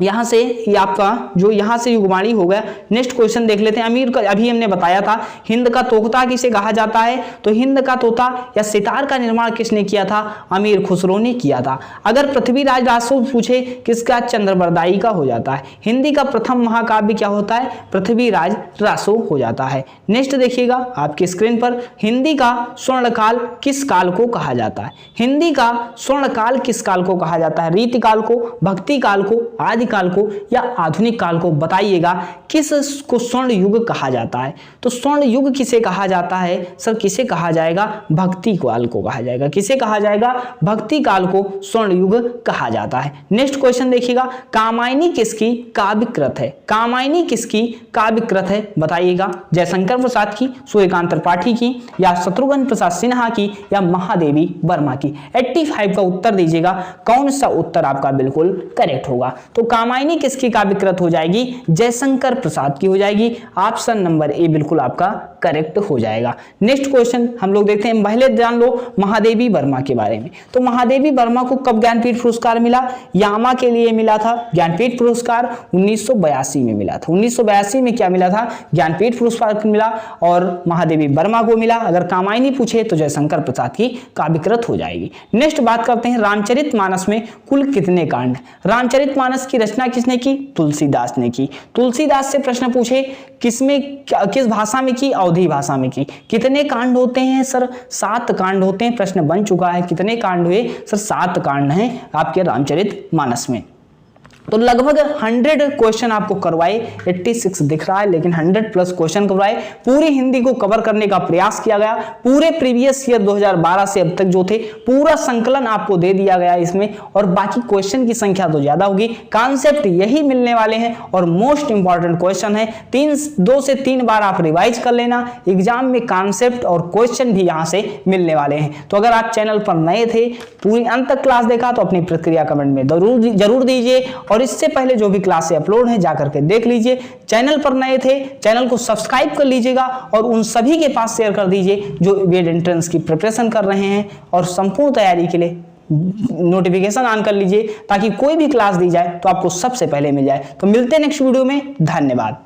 यहाँ से ये आपका जो यहाँ से युगवाणी हो गया। नेक्स्ट क्वेश्चन देख लेते हैं। अमीर का अभी हमने बताया था, हिंद का तोता किसे कहा जाता है? तो हिंद का तोता या सितार का निर्माण किसने किया था? अमीर खुसरो ने किया था। अगर पृथ्वीराज रासो पूछे, किसका? चंद्रबरदाई का हो जाता है। हिंदी का प्रथम महाकाव्य क्या होता है? पृथ्वीराज रासो हो जाता है। नेक्स्ट देखिएगा आपकी स्क्रीन पर, हिंदी का स्वर्णकाल किस काल को कहा जाता है? हिंदी का स्वर्णकाल किस काल को कहा जाता है? रीतिकाल को, भक्ति काल को, आदि काल को या आधुनिक काल को? बताइएगा किस को स्वर्ण युग कहा जाता है? तो स्वर्ण युग किसे कहा जाता है सर? किसे कहा जाएगा? भक्ति काल को कहा जाएगा। किसे कहा जाएगा? भक्ति काल को स्वर्ण युग कहा जाता है। नेक्स्ट क्वेश्चन देखिएगा, कामायनी किसकी काव्यकृत है? कामायनी किसकी काव्यकृत है? बताइएगा। जयशंकर प्रसाद की, सूर्यकांत त्रिपाठी की या शत्रुघ्न प्रसाद सिन्हा की या महादेवी वर्मा की? 85 का उत्तर दीजिएगा। कौन सा उत्तर आपका बिल्कुल करेक्ट होगा? तो कामायनी किसकी काव्यकृत हो जाएगी? जयशंकर प्रसाद की हो जाएगी। ऑप्शन नंबर ए बिल्कुल आपका करेक्ट हो जाएगा। नेक्स्ट क्वेश्चन हम लोग देखते हैं, पहले जान लो महादेवी वर्मा के बारे में। तो महादेवी वर्मा को कब ज्ञानपीठ पुरस्कार मिला? यामा के लिए मिला था ज्ञानपीठ पुरस्कार 1982 में मिला था। 1982 में क्या मिला था? ज्ञानपीठ पुरस्कार मिला और महादेवी वर्मा को मिला। अगर कामायनी पूछे तो जयशंकर प्रसाद की काव्यकृत हो जाएगी। नेक्स्ट बात करते हैं, रामचरितमानस में कुल कितने कांड? रामचरितमानस की रचना किसने की? तुलसीदास ने की। तुलसीदास से प्रश्न पूछे, किसमें किस भाषा में की? अवधी भाषा में की। कितने कांड होते हैं सर? 7 कांड होते हैं। प्रश्न बन चुका है, कितने कांड हुए सर? 7 कांड हैं आपके रामचरितमानस में। तो लगभग 100 क्वेश्चन आपको करवाए, 86 दिख रहा है लेकिन 100 प्लस क्वेश्चन करवाए। पूरी हिंदी को कवर करने का प्रयास किया गया। पूरे प्रीवियस ईयर 2012 से अब तक जो थे पूरा संकलन आपको दे दिया गया इसमें, और बाकी क्वेश्चन की संख्या तो ज्यादा होगी। कॉन्सेप्ट यही मिलने वाले हैं और मोस्ट इंपॉर्टेंट क्वेश्चन है। 2 से 3 बार आप रिवाइज कर लेना। एग्जाम में कॉन्सेप्ट और क्वेश्चन भी यहाँ से मिलने वाले हैं। तो अगर आप चैनल पर नए थे, पूरी अंत तक क्लास देखा, तो अपनी प्रतिक्रिया कमेंट में जरूर दीजिए। और इससे पहले जो भी क्लासें अपलोड हैं जाकर के देख लीजिए। चैनल पर नए थे, चैनल को सब्सक्राइब कर लीजिएगा और उन सभी के पास शेयर कर दीजिए जो बीएड एंट्रेंस की प्रिपरेशन कर रहे हैं और संपूर्ण तैयारी के लिए नोटिफिकेशन ऑन कर लीजिए, ताकि कोई भी क्लास दी जाए तो आपको सबसे पहले मिल जाए। तो मिलते हैं नेक्स्ट वीडियो में। धन्यवाद।